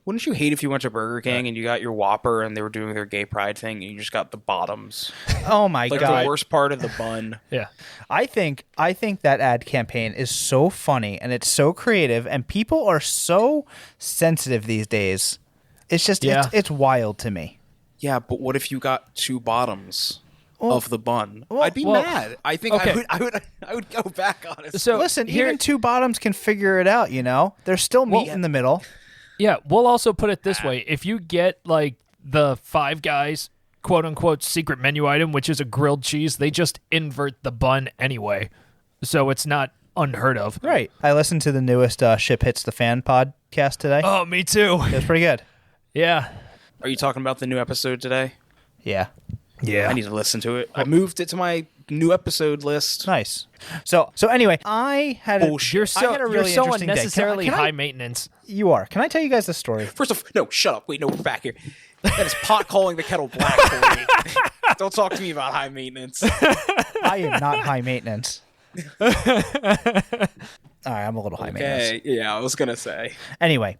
Wouldn't you hate if you went to Burger King and you got your Whopper and they were doing their gay pride thing and you just got the bottoms? Oh my Like God. the worst part of the bun. Yeah. I think that ad campaign is so funny and it's so creative and people are so sensitive these days. It's just it's wild to me. Yeah, but what if you got two bottoms of the bun? I'd be mad. I think I would go back on it. So listen, even two bottoms can figure it out, you know? There's still meat in the middle. Yeah, we'll also put it this way. If you get, like, the Five Guys, quote-unquote, secret menu item, which is a grilled cheese, they just invert the bun anyway. So it's not unheard of. Right. I listened to the newest Ship Hits the Fan podcast today. Oh, me too. It was pretty good. Yeah. Are you talking about the new episode today? Yeah. Yeah. I need to listen to it. I moved it to my new episode list. Nice. So anyway, I had a, You're so, I had a really you're so interesting day. unnecessarily Can I- high maintenance. You are. Can I tell you guys the story? First off, no, shut up. Wait, no, we're back here. That is pot calling the kettle black for me. Don't talk to me about high maintenance. I am not high maintenance. All right, I'm a little high maintenance. Okay, yeah, I was going to say. Anyway,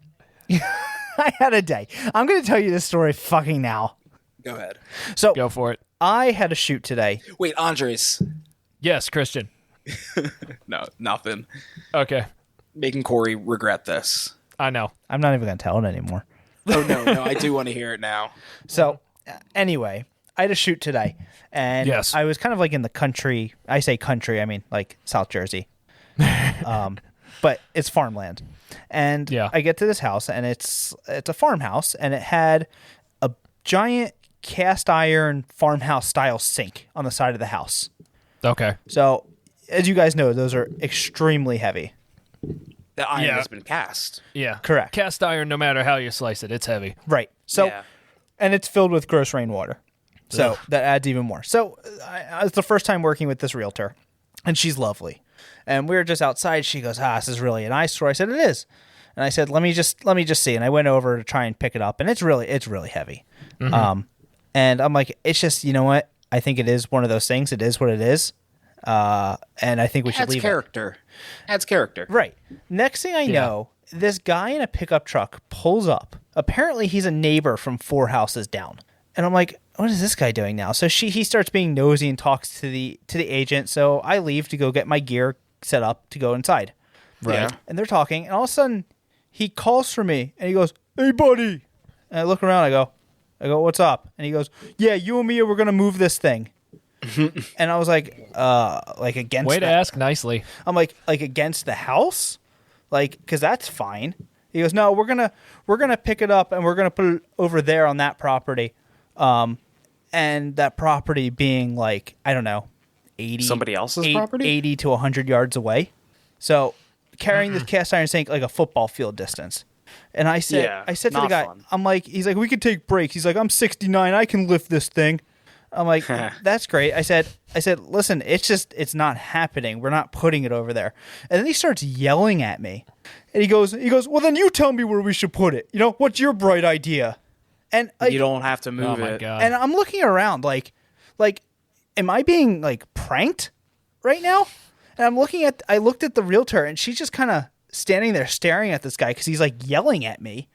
I had a day. I'm going to tell you this story fucking now. Go ahead. So Go for it. I had a shoot today. Wait, Andres. Yes, Christian. No, nothing. Okay. Making Corey regret this. I know. I'm not even going to tell it anymore. Oh, no, I do want to hear it now. So anyway, I had a shoot today. And Yes. I was kind of like in the country. I say country, I mean like South Jersey. But it's farmland. And Yeah. I get to this house, and it's a farmhouse, and it had a giant cast iron farmhouse style sink on the side of the house. Okay. So, as you guys know, those are extremely heavy. The iron Yeah. has been cast. Yeah. Correct. Cast iron, no matter how you slice it, it's heavy. Right. So, Yeah. and it's filled with gross rainwater. So Ugh. that adds even more. So it's the first time working with this realtor, and she's lovely. And we were just outside. She goes, "This is really an eyesore." I said, "It is." And I said, "Let me just see." And I went over to try and pick it up, and it's really heavy. Mm-hmm. And I'm like, it's just, you know what? I think it is one of those things. It is what it is. And I think we should Adds leave character. Adds character. it. Right. Next thing I know, this guy in a pickup truck pulls up. Apparently, he's a neighbor from 4 houses down. And I'm like, what is this guy doing now? So he starts being nosy and talks to the agent. So I leave to go get my gear set up to go inside. Right. Yeah. And they're talking, and all of a sudden he calls for me and he goes, "Hey buddy." And I look around, I go, "What's up?" And he goes, "Yeah, you and me we're gonna move this thing." And I was like against Way to ask nicely. I'm like against the house? Like, because that's fine. He goes, "No, we're gonna pick it up and we're gonna put it over there on that property." And that property being like, I don't know, 80 Somebody else's property? 80 to 100 yards away. So carrying this cast iron sink like a football field distance. And I said to the not guy, fun. I'm like, he's like, "We could take breaks." He's like, "I'm 69, I can lift this thing." I'm like, "That's great." I said, "Listen, it's not happening. We're not putting it over there." And then he starts yelling at me. And he goes, "Well, then you tell me where we should put it. You know, what's your bright idea?" And like, You don't have to move Oh, my it. God. and I'm looking around like, am I being like pranked right now? And I looked at the realtor, and she's just kind of standing there staring at this guy because he's like yelling at me.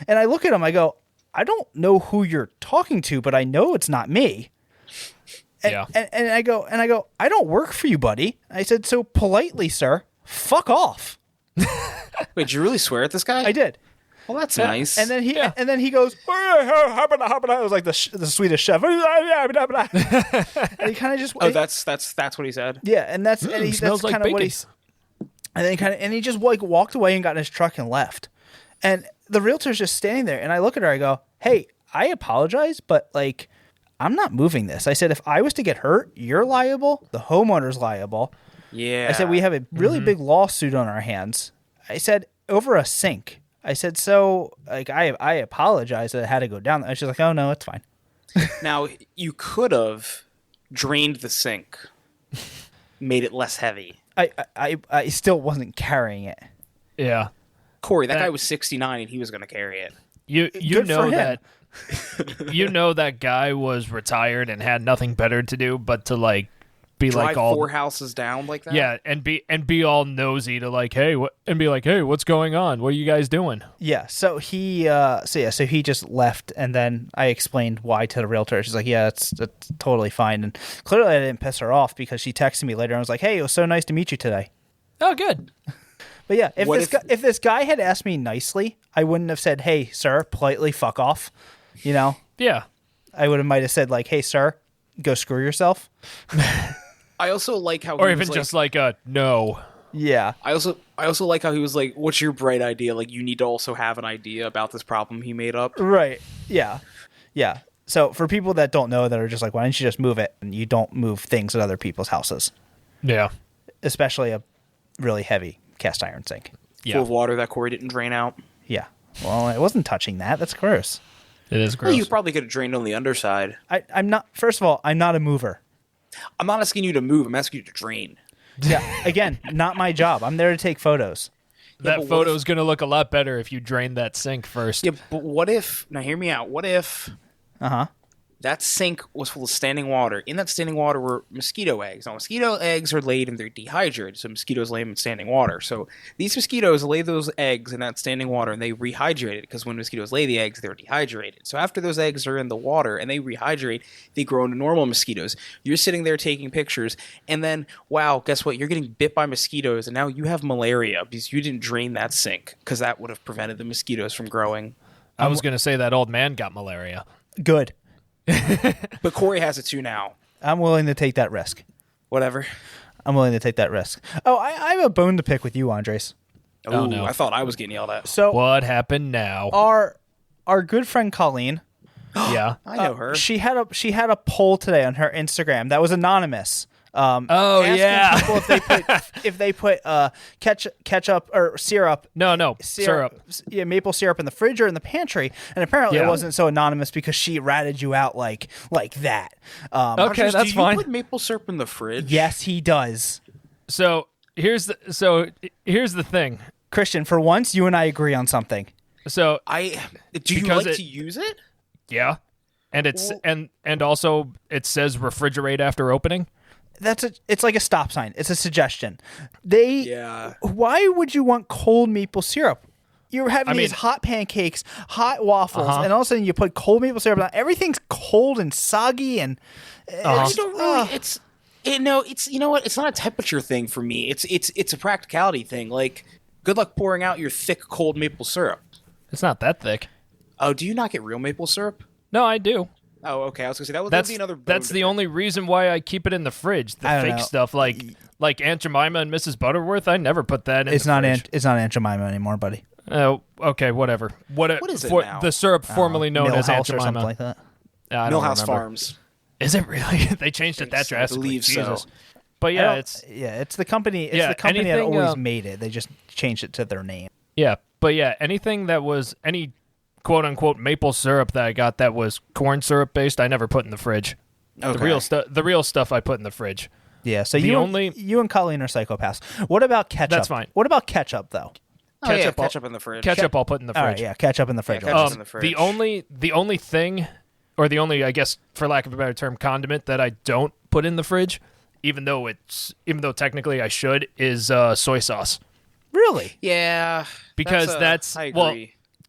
And I look at him, I go, "I don't know who you're talking to, but I know it's not me." And, Yeah. and I go, "I don't work for you, buddy." I said, "So politely, sir, fuck off." Wait, did you really swear at this guy? I did. Well, that's nice. And then he goes, "I was like the Swedish chef." And he kind of just that's what he said. yeah, and that's smells like kind of what bacon. he's. And then he just like walked away and got in his truck and left. And the realtor's just standing there, and I look at her, I go, "Hey, I apologize, but like, I'm not moving this." I said, "If I was to get hurt, you're liable. The homeowner's liable." Yeah. I said, "We have a really big lawsuit on our hands." I said, "Over a sink." I said, "So like, I apologize that it had to go down." And she's like, "Oh no, it's fine." Now, you could have drained the sink, made it less heavy. I still wasn't carrying it. Yeah. Corey, that guy was 69 and he was going to carry it. You Good know for him. that you know that guy was retired and had nothing better to do but to like be Drive like all 4 houses down like that. Yeah, and be all nosy to like, hey, what's going on? What are you guys doing? Yeah, so he just left, and then I explained why to the realtor. She's like, yeah, it's totally fine, and clearly I didn't piss her off because she texted me later and was like, hey, it was so nice to meet you today. Oh, good. But yeah, if this guy had asked me nicely, I wouldn't have said, hey, sir, politely fuck off. You know? Yeah. I might have said like, hey, sir, go screw yourself. I also like how, or even just like a no. Yeah. I also like how he was like, "What's your bright idea? Like, you need to also have an idea about this problem he made up." Right. Yeah. Yeah. So for people that don't know, that are just like, why don't you just move it? And you don't move things at other people's houses, Yeah. especially a really heavy cast iron sink. Full of water that Corey didn't drain out. Yeah. Well, I wasn't touching that. That's gross. It is gross. Well, you probably could have drained on the underside. I'm not. First of all, I'm not a mover. I'm not asking you to move. I'm asking you to drain. Yeah. Again, not my job. I'm there to take photos. That photo's going to look a lot better if you drain that sink first. Yeah, but what if... Now, hear me out. What if... that sink was full of standing water. In that standing water were mosquito eggs. Now, mosquito eggs are laid and they're dehydrated, so mosquitoes lay them in standing water. So these mosquitoes lay those eggs in that standing water and they rehydrate it, because when mosquitoes lay the eggs, they're dehydrated. So after those eggs are in the water and they rehydrate, they grow into normal mosquitoes. You're sitting there taking pictures, and then, wow, guess what? You're getting bit by mosquitoes, and now you have malaria because you didn't drain that sink, because that would have prevented the mosquitoes from growing. I was going to say that old man got malaria. Good. But Corey has it too now. I'm willing to take that risk. Whatever. I'm willing to take that risk. Oh, I have a bone to pick with you, Andres. Oh, no. I thought I was getting yelled at. So What happened now? our good friend Colleen, Yeah. I know her. she had a poll today on her Instagram that was anonymous. Oh, asking yeah. people if they put ketchup or syrup. No, syrup. Yeah, maple syrup in the fridge or in the pantry, and apparently it wasn't so anonymous because she ratted you out like that. Okay, Andres, that's do fine. you put maple syrup in the fridge? Yes, he does. So here's the thing. Christian, for once, you and I agree on something. So Do you Because like to use it? yeah, and it's and also it says refrigerate after opening. It's like a stop sign. It's a suggestion. Yeah. Why would you want cold maple syrup? You're having these hot pancakes, hot waffles, and all of a sudden you put cold maple syrup on. Everything's cold and soggy, and I don't really. It's you know what? It's not a temperature thing for me. It's a practicality thing. Like, good luck pouring out your thick cold maple syrup. It's not that thick. Oh, do you not get real maple syrup? No, I do. Oh, okay. I was gonna say that would be another. That's the only reason why I keep it in the fridge. The fake stuff, like Aunt Jemima and Mrs. Butterworth, I never put that in. It's not Aunt Jemima anymore, buddy. Oh, okay, whatever. What is it now? The syrup formerly known as Aunt Millhouse or Jemima, something like that. I don't Millhouse remember. Farms. Is it really? They changed it that drastically. I believe Jesus. so. But yeah, it's the company. It's the company that anything, always made it. They just changed it to their name. anything that was any quote unquote maple syrup that I got that was corn syrup based, I never put in the fridge. Okay. The real stuff I put in the fridge. Yeah. So The you only- you and Colleen are psychopaths. What about ketchup? That's fine. What about ketchup though? Ketchup in the fridge. Ketchup I'll put in the fridge. All right, yeah, ketchup in the fridge. ketchup in the fridge. The only thing, or the only, I guess, for lack of a better term, condiment that I don't put in the fridge, even though technically I should, is soy sauce. Really? Yeah. Because I agree. well,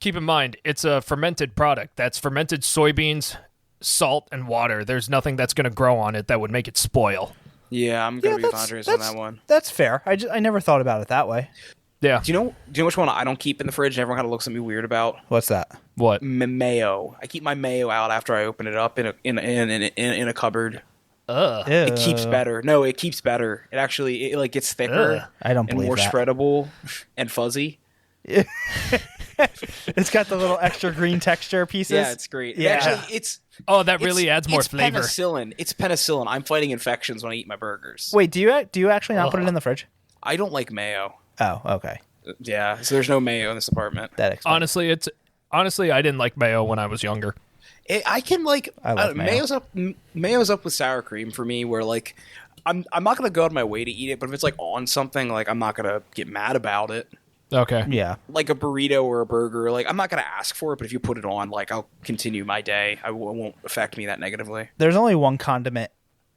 keep in mind, it's a fermented product. That's fermented soybeans, salt, and water. There's nothing that's going to grow on it that would make it spoil. Yeah, I'm gonna be with Andres on that one. That's fair. I never thought about it that way. Yeah. Do you know which one I don't keep in the fridge and everyone kind of looks at me weird about? What's that? What? Mayo. I keep my mayo out after I open it up in a cupboard. Ugh. It keeps better. No, it keeps better. It actually like gets thicker. I don't and believe more that. spreadable and fuzzy. It's got the little extra green texture pieces. Yeah, it's great. Yeah. Actually, it's that really adds more flavor. Penicillin. It's penicillin. I'm fighting infections when I eat my burgers. Wait, do you actually not put it in the fridge? I don't like mayo. Oh, okay. Yeah, so there's no mayo in this apartment. That explains. Honestly, I didn't like mayo when I was younger. I can like I love mayo. Mayo's up with sour cream for me. Where like I'm not gonna go out of my way to eat it, but if it's like on something, like I'm not gonna get mad about it. Okay. Yeah. Like a burrito or a burger, like I'm not gonna ask for it, but if you put it on, like I'll continue my day. It won't affect me that negatively. There's only one condiment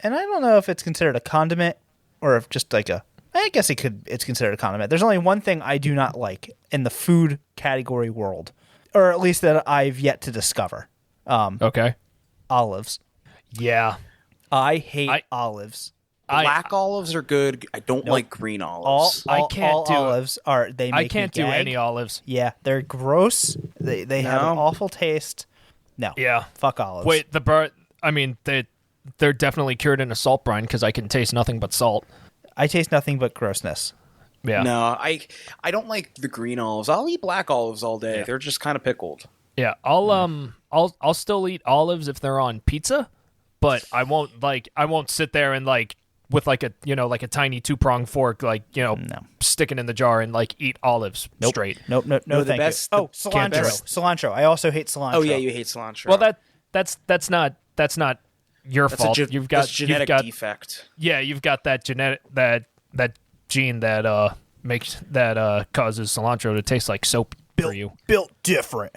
and I don't know if it's considered a condiment or if just like I guess it's considered a condiment. There's only one thing I do not like in the food category world, or at least that I've yet to discover. Okay. Olives. Yeah. I hate olives. Black olives are good. I don't like green olives. I can't do olives are they make I can't me do gag. any olives. Yeah, they're gross. They have an awful taste. No. Yeah. Fuck olives. Wait, I mean, they're definitely cured in a salt brine because I can taste nothing but salt. I taste nothing but grossness. Yeah. No, I don't like the green olives. I'll eat black olives all day. Yeah. They're just kind of pickled. Yeah, I'll still eat olives if they're on pizza, but I won't sit there and like with like a like a tiny 2-prong fork stick it in the jar and like eat olives straight. Nope. No, thank you. Cilantro. Cilantro. I also hate cilantro. Oh yeah, you hate cilantro. Well, that's not your fault. You've got genetic defect. Yeah, you've got that that gene that causes cilantro to taste like soap for you. Built different.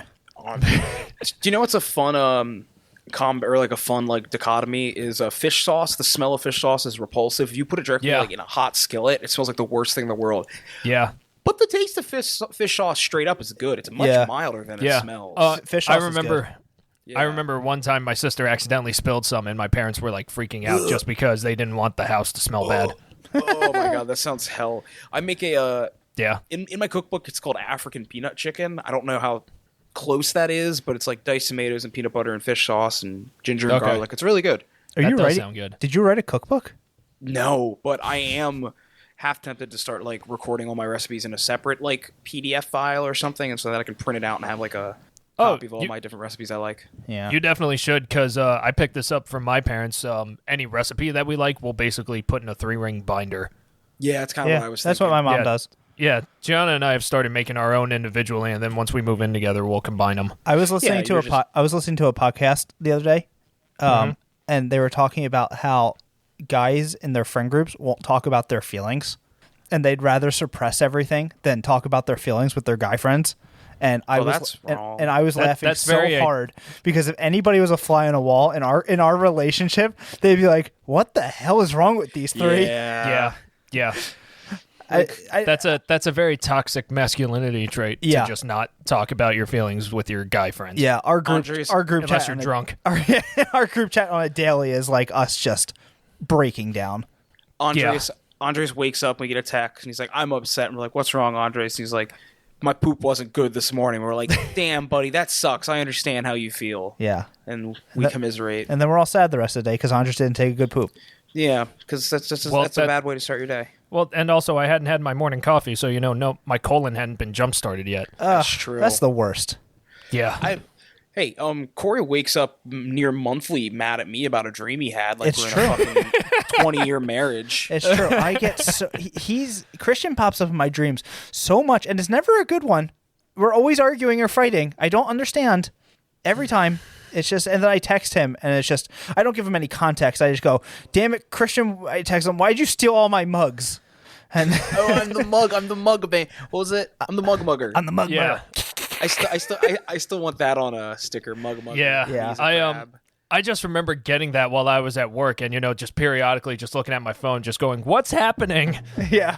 Do you know what's a fun dichotomy is fish sauce? The smell of fish sauce is repulsive. If you put it directly in a hot skillet, it smells like the worst thing in the world. Yeah. But the taste of fish sauce straight up is good. It's much milder than it smells. Fish sauce I remember is good. Yeah. I remember one time my sister accidentally spilled some and my parents were like freaking out just because they didn't want the house to smell bad. Oh my god, that sounds hell. I make in my cookbook it's called African peanut chicken. I don't know how close that is, but it's like diced tomatoes and peanut butter and fish sauce and ginger and garlic. It's really good. That does sound good. Did you write a cookbook? No, but I am half tempted to start like recording all my recipes in a separate like PDF file or something, and so that I can print it out and have like a copy of all my different recipes I like. Yeah, you definitely should, because I picked this up from my parents. Any recipe that we like, we'll basically put in a 3-ring binder. Yeah, that's kind of what I was thinking. That's what my mom does. Yeah, Gianna and I have started making our own individually, and then once we move in together, we'll combine them. I was listening to I was listening to a podcast the other day, and they were talking about how guys in their friend groups won't talk about their feelings, and they'd rather suppress everything than talk about their feelings with their guy friends. And I was laughing so hard because if anybody was a fly on a wall in our relationship, they'd be like, "What the hell is wrong with these three?" Yeah. That's a very toxic masculinity trait to just not talk about your feelings with your guy friends. Yeah, our group unless chat you're drunk. Our group chat on a daily is like us just breaking down. Andres wakes up and we get a text and he's like, "I'm upset." And we're like, "What's wrong, Andres?" And he's like, "My poop wasn't good this morning." We're like, "Damn, buddy, that sucks. I understand how you feel." Yeah, and we commiserate. And then we're all sad the rest of the day because Andres didn't take a good poop. Yeah, because that's a bad way to start your day. Well, and also I hadn't had my morning coffee, so my colon hadn't been jump started yet. That's true. That's the worst. Yeah. Corey wakes up near monthly mad at me about a dream he had. Like we're in a fucking 20-year marriage. It's true. I get Christian pops up in my dreams so much, and it's never a good one. We're always arguing or fighting. I don't understand. Every time. It's just, and then I text him, and it's just, I don't give him any context. I just go, "Damn it, Christian!" I text him, "Why'd you steal all my mugs?" And I'm the mug man. What was it? I'm the mugger. I'm the mugger. I still want that on a sticker, mugger. Yeah. I just remember getting that while I was at work, and just periodically just looking at my phone, just going, "What's happening?" Yeah.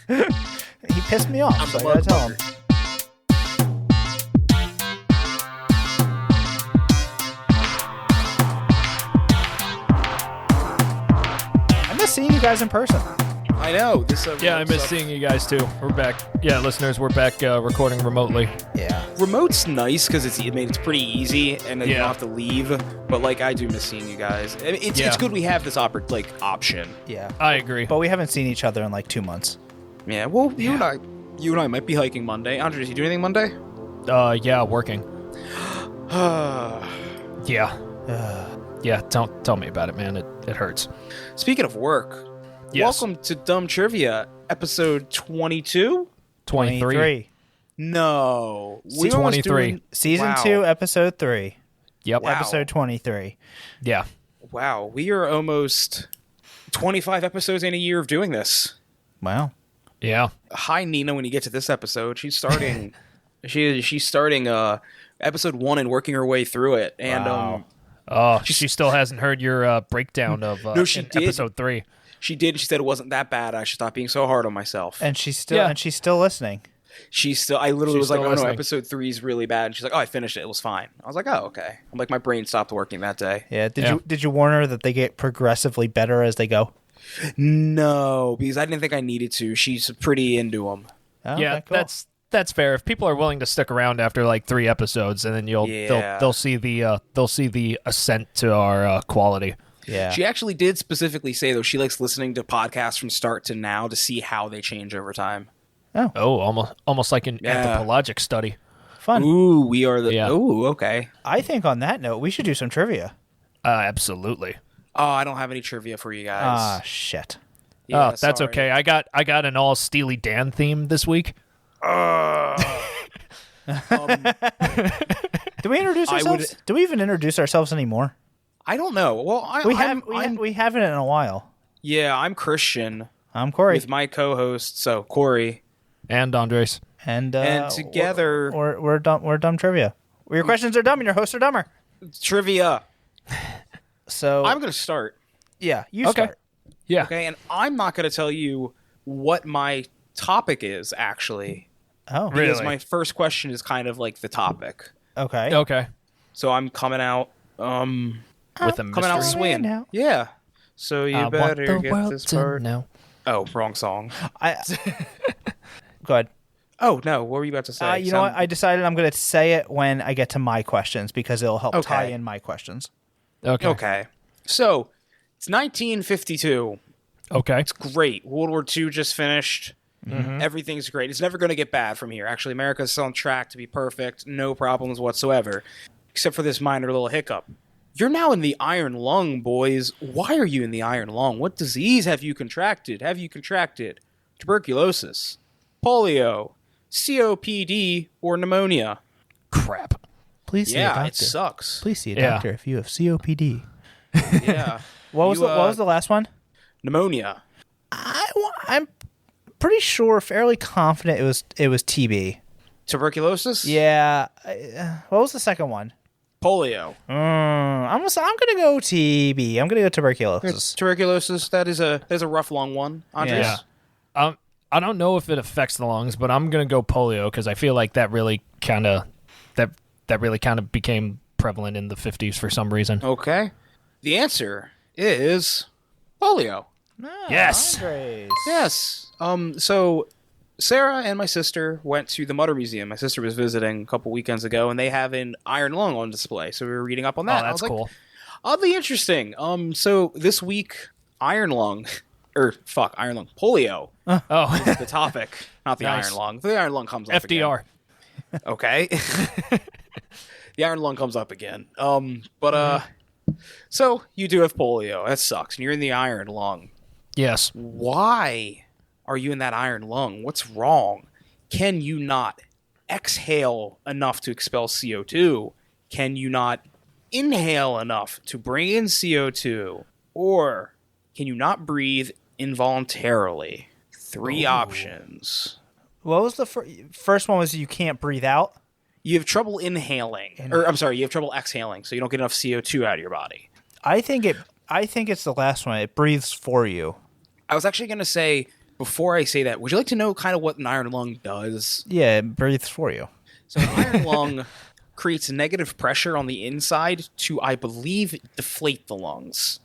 He pissed me off. So I gotta tell him. Seeing you guys in person. I know. I miss seeing you guys too. We're back. Yeah, listeners, we're back recording remotely. Yeah. Remote's nice because it's pretty easy and you don't have to leave. But I do miss seeing you guys. It's good we have this option. Yeah. I agree. But we haven't seen each other in 2 months. Yeah. Well, you and I might be hiking Monday. Andres, you do anything Monday? Yeah, working. Yeah. Yeah, don't tell me about it, man. It hurts. Speaking of work, welcome to Dumb Trivia, episode 22? 23. No. We're 23. Season 2, episode 3. Yep. Wow. Episode 23. Yeah. Wow. We are almost 25 episodes in a year of doing this. Wow. Yeah. Hi, Nina, when you get to this episode. She's starting... she's starting episode 1 and working her way through it. And... wow. Oh, she still hasn't heard your breakdown of No, she did. episode 3. She did. She said it wasn't that bad. I should stop being so hard on myself. And she's still listening. I literally was like, oh listening. no, episode 3 is really bad. And she's like, oh, I finished it. It was fine. I was like, oh, okay. I'm like, my brain stopped working that day. Yeah. Did you warn her that they get progressively better as they go? No, because I didn't think I needed to. She's pretty into them. Oh, Yeah, okay, cool. that's fair. If people are willing to stick around after like 3 episodes, and then they'll see the ascent to our quality. Yeah. She actually did specifically say, though, she likes listening to podcasts from start to now to see how they change over time. Oh, almost like an anthropologic study. Fun. Ooh, we are the... Yeah. Ooh, okay. I think on that note, we should do some trivia. Absolutely. Oh, I don't have any trivia for you guys. Ah, shit. Yeah, Oh, that's sorry. okay. I got an all Steely Dan theme this week. Do we introduce ourselves? Do we even introduce ourselves anymore? I don't know. Well, We haven't in a while. Yeah, I'm Christian I'm Corey. with my co-host, so Corey. And Andres. And together... we're dumb trivia. Your questions are dumb and your hosts are dumber. Trivia. So I'm going to start. yeah, you Okay. start. Yeah. Okay, and I'm not going to tell you what my topic is, actually. Oh, Really? Because my first question is kind of like the topic. okay. Okay. So I'm coming out... With a coming out mystery. swinging. now. Yeah. So you I want better the get world this to part. know. Oh, wrong song. Go ahead. Oh, no. What were you about to say? You know what? I decided I'm going to say it when I get to my questions because it'll help tie in my questions. Okay. Okay. So, it's 1952. Okay. It's great. World War II just finished. Everything's great. It's never going to get bad from here. Actually, America's still on track to be perfect. No problems whatsoever. Except for this minor little hiccup. You're now in the iron lung, boys. Why are you in the iron lung? What disease have you contracted? Have you contracted tuberculosis, polio, COPD, or pneumonia? Crap. Please see a doctor. It sucks. Please see a Yeah. doctor if you have COPD. Yeah. What was the last one? Pneumonia. I'm pretty sure, fairly confident it was TB. Tuberculosis? Yeah. What was the second one? Polio. I'm gonna go TB. I'm gonna go tuberculosis. Tuberculosis, that is a rough long one. Andres? Yeah. I don't know if it affects the lungs, but I'm gonna go polio because I feel like that really kind of became prevalent in the 50s for some reason. Okay. The answer is polio. Yes. Andres. Yes. So Sarah and my sister went to the Mutter Museum. My sister was visiting a couple weekends ago, and they have an iron lung on display. So we were reading up on that. Oh, that's cool. Oddly interesting. So this week, iron lung, polio Oh, is the topic, not the Nice. iron lung. The iron lung comes up FDR. again. Okay. The iron lung comes up again. So you do have polio. That sucks. And you're in the iron lung. Yes. Why are you in that iron lung? What's wrong? Can you not exhale enough to expel CO2? Can you not inhale enough to bring in CO2? Or can you not breathe involuntarily? Three options. What was the first one? Was you can't breathe out? You have trouble inhaling. You have trouble exhaling, so you don't get enough CO2 out of your body. I think it's the last one. It breathes for you. I was actually going to say, before I say that, would you like to know kind of what an iron lung does? Yeah, it breathes for you. So an iron lung creates negative pressure on the inside to, I believe, deflate the lungs.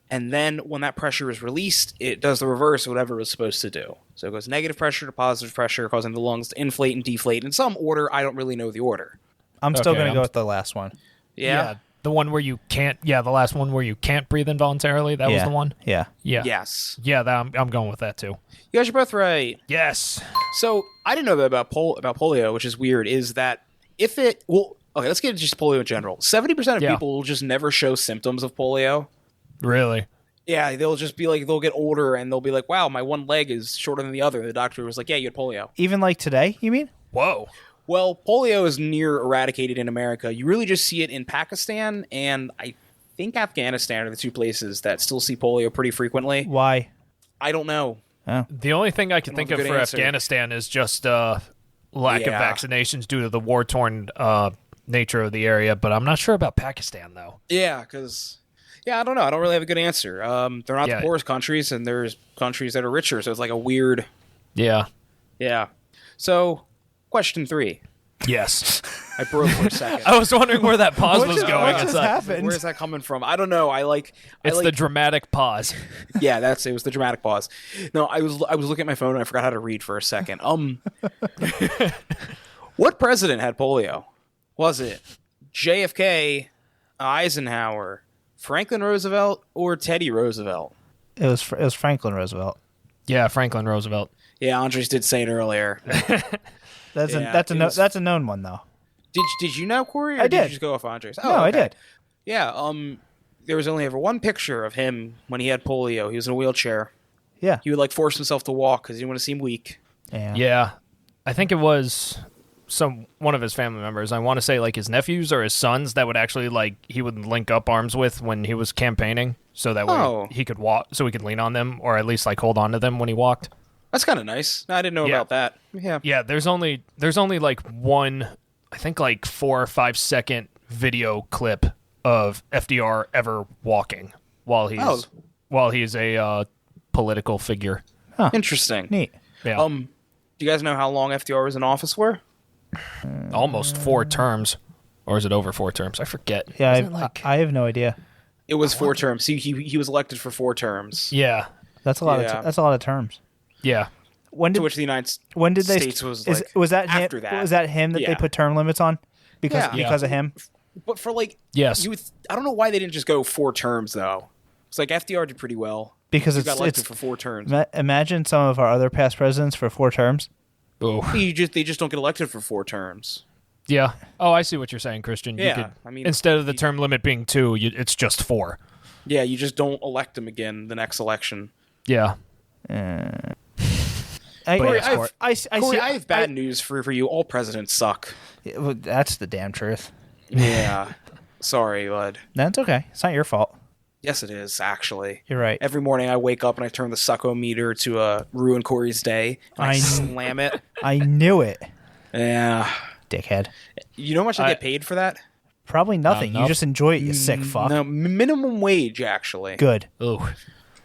And then when that pressure is released, it does the reverse of whatever it was supposed to do. So it goes negative pressure to positive pressure, causing the lungs to inflate and deflate in some order. I don't really know the order. I'm still Okay, going to go with the last one. Yeah? The one where you can't. Yeah, the last one where you can't breathe involuntarily. That was the one. Yeah. Yeah. Yes. Yeah. I'm going with that too. You guys are both right. Yes. So I didn't know that about polio, which is weird, is that okay, let's get into just polio in general. 70% of people will just never show symptoms of polio. Really? Yeah, they'll just be like, they'll get older and they'll be like, wow, my one leg is shorter than the other. The doctor was like, yeah, you had polio. Even like today, you mean? Whoa. Well, polio is near eradicated in America. You really just see it in Pakistan, and I think Afghanistan are the two places that still see polio pretty frequently. Why? I don't know. The only thing I can think of good for answer. Afghanistan is just lack of vaccinations due to the war-torn nature of the area, but I'm not sure about Pakistan though. Yeah, because I don't know. I don't really have a good answer. They're not the Yeah. poorest countries, and there's countries that are richer, so it's like a weird. Yeah. Yeah. So, question 3. Yes. I broke for a second. I was wondering where that pause was just- going. what It's just like, happened? Where's that coming from? I don't know. it's the dramatic pause. Yeah, it was the dramatic pause. No, I was looking at my phone and I forgot how to read for a second. What president had polio? Was it JFK, Eisenhower, Franklin Roosevelt, or Teddy Roosevelt? It was Franklin Roosevelt. Yeah, Franklin Roosevelt. Yeah, Andres did say it earlier. That's Yeah, that's a known one though. Did you know, Corey? Or I did. You just go off Andres? No, I did. Yeah. There was only ever one picture of him when he had polio. He was in a wheelchair. Yeah. He would like force himself to walk because he didn't want to seem weak. Yeah. I think it was one of his family members. I want to say like his nephews or his sons that would actually like he would link up arms with when he was campaigning, so that way he could walk, so he could lean on them or at least like hold on to them when he walked. That's kind of nice. I didn't know about that. Yeah. Yeah, there's only like one, I think like 4 or 5 second video clip of FDR ever walking while he's a political figure. Huh. Interesting. Neat. Yeah. Do you guys know how long FDR was in office for? Almost 4 terms, or is it over 4 terms? I forget. Yeah, Isn't it I have no idea. It was 4 terms. See, he was elected for 4 terms. Yeah. That's a lot Yeah. that's a lot of terms. Yeah. When To did which the United was States was that after him, that. was that him that they Yeah. put term limits on because Yeah. because of him? But for like, Yes. I don't know why they didn't just go 4 terms though. It's like FDR did pretty well. Because He got elected it's for 4 terms. imagine some of our other past presidents for 4 terms. Oh. They just don't get elected for 4 terms. Yeah. Oh, I see what you're saying, Christian. You Yeah, could, I mean, instead of the term limit being 2, it's just 4. Yeah, you just don't elect him again the next election. Yeah. Corey, yes, I have bad news for you. All presidents suck. That's the damn truth. Yeah. Sorry, bud. That's okay. It's not your fault. Yes, it is, actually. You're right. Every morning I wake up and I turn the sucko-meter to ruin Corey's day. And I slam it. I knew it. Yeah. Dickhead. You know how much I get paid for that? Probably nothing. You enough. just enjoy it, you sick fuck. No, minimum wage, actually. Good. Oh.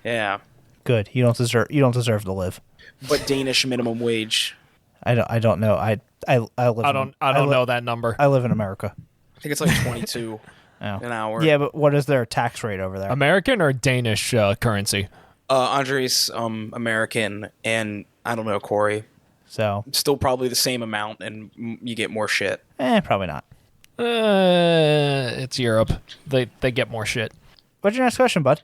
Yeah. Good. You don't deserve to live. But Danish minimum wage. I don't know. I live I don't know that number. I live in America. I think it's like 22 an hour. Yeah, but what is their tax rate over there? American or Danish currency? Andres, American, and I don't know, Corey. So, Still probably the same amount, and you get more shit. probably not. It's Europe. They get more shit. What's your next question, bud?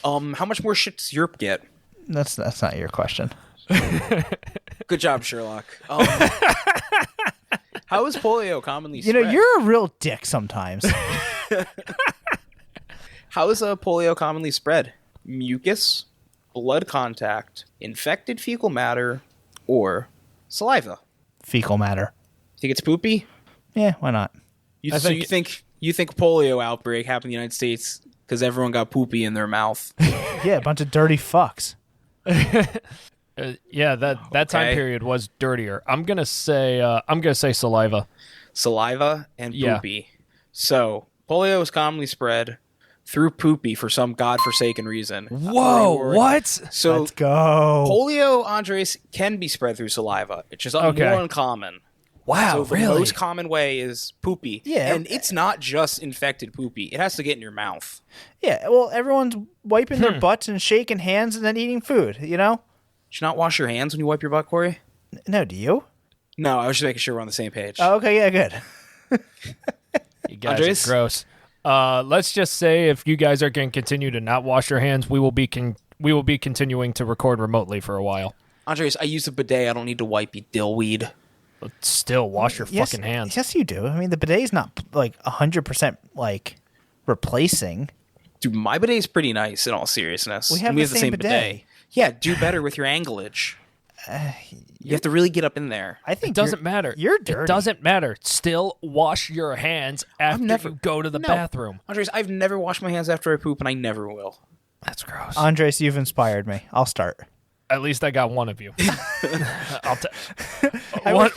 How much more shit does Europe get? That's not your question. Good job, Sherlock. How is polio commonly You spread? know, you're a real dick sometimes. How is polio commonly spread? Mucus, blood contact, infected fecal matter, or saliva? Fecal matter. Think it's poopy? Yeah, why not? You think polio outbreak happened in the United States because everyone got poopy in their mouth? Yeah, a bunch of dirty fucks. Yeah, that time period was dirtier. I'm gonna say saliva. Saliva and Yeah. poopy. So polio is commonly spread through poopy for some godforsaken reason. Whoa! What? So Let's go. polio, Andres, can be spread through saliva. It's just Okay. more uncommon. Wow! So the most common way is poopy. Yeah. And it's not just infected poopy. It has to get in your mouth. Yeah, well, everyone's wiping their butts and shaking hands and then eating food, you know? Should you not wash your hands when you wipe your butt, Corey? No, do you? No, I was just making sure we're on the same page. Oh, okay, yeah, good. You guys Andres? are gross. Let's just say if you guys are going to continue to not wash your hands, we will be continuing to record remotely for a while. Andres, I use a bidet. I don't need to wipe, you dillweed. But still, wash your fucking hands. Yes, you do. I mean, the bidet's not like 100% like replacing. Dude, my bidet is pretty nice in all seriousness. We have And the same bidet. Yeah, do better with your anglage. You have to really get up in there. I think It doesn't matter. You're dirty. It doesn't matter. Still, wash your hands after you go to the bathroom. Andres, I've never washed my hands after I poop, and I never will. That's gross. Andres, you've inspired me. I'll start. At least I got one of you.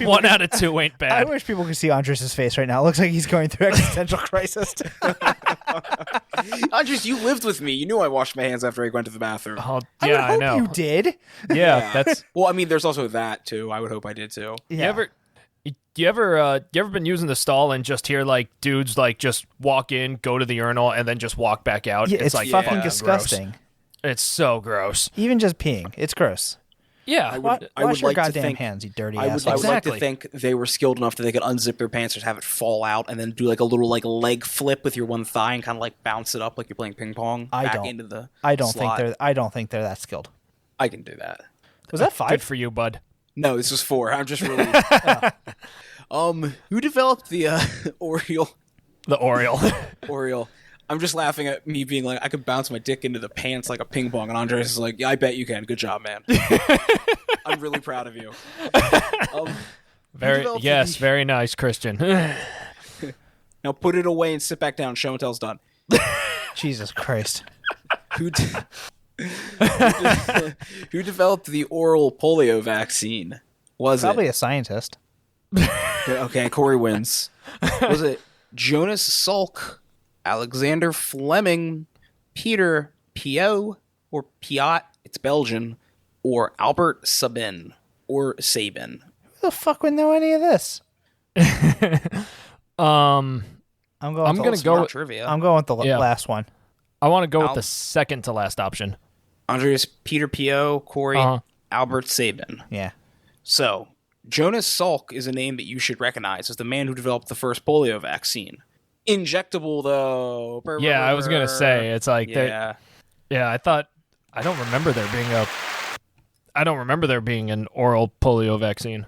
One out of two ain't bad. I wish people could see Andres' face right now. It looks like he's going through existential crisis. Andres, you lived with me. You knew I washed my hands after I went to the bathroom. Oh, yeah, I know. You did. Yeah, that's. Well, I mean, there's also that too. I would hope I did too. Yeah. You ever been using the stall and just hear like dudes like just walk in, go to the urinal, and then just walk back out? Yeah, it's like fucking gross. disgusting. It's so gross. Even just peeing, it's gross. Yeah, Wash your goddamn hands, you dirty ass. I would like to think they were skilled enough that they could unzip their pants or have it fall out and then do like a little like leg flip with your one thigh and kind of like bounce it up like you're playing ping pong into the I don't slot. think they're that skilled. I can do that. Was that 5? Good for you, bud. No, this was 4. I'm just really. Who developed the Oriole? The Oriole. Oriole. I'm just laughing at me being like, I could bounce my dick into the pants like a ping pong, and Andres is like, yeah, I bet you can. Good job, man. I'm really proud of you. Very nice, Christian. Now put it away and sit back down. Show and tell's done. Jesus Christ. Who developed the oral polio vaccine? Probably a scientist. Okay, Corey wins. Was it Jonas Salk, Alexander Fleming, Peter Piot, or Piot, it's Belgian, or Albert Sabin, or Sabin? Who the fuck would know any of this? I'm gonna go with trivia. I'm going with the last one. I want to go with the second to last option. Andreas, Peter Piot, Corey, Albert Sabin. Yeah. So, Jonas Salk is a name that you should recognize as the man who developed the first polio vaccine. Injectable, though. Yeah, I was going to say, it's like... Yeah. I don't remember there being an oral polio vaccine.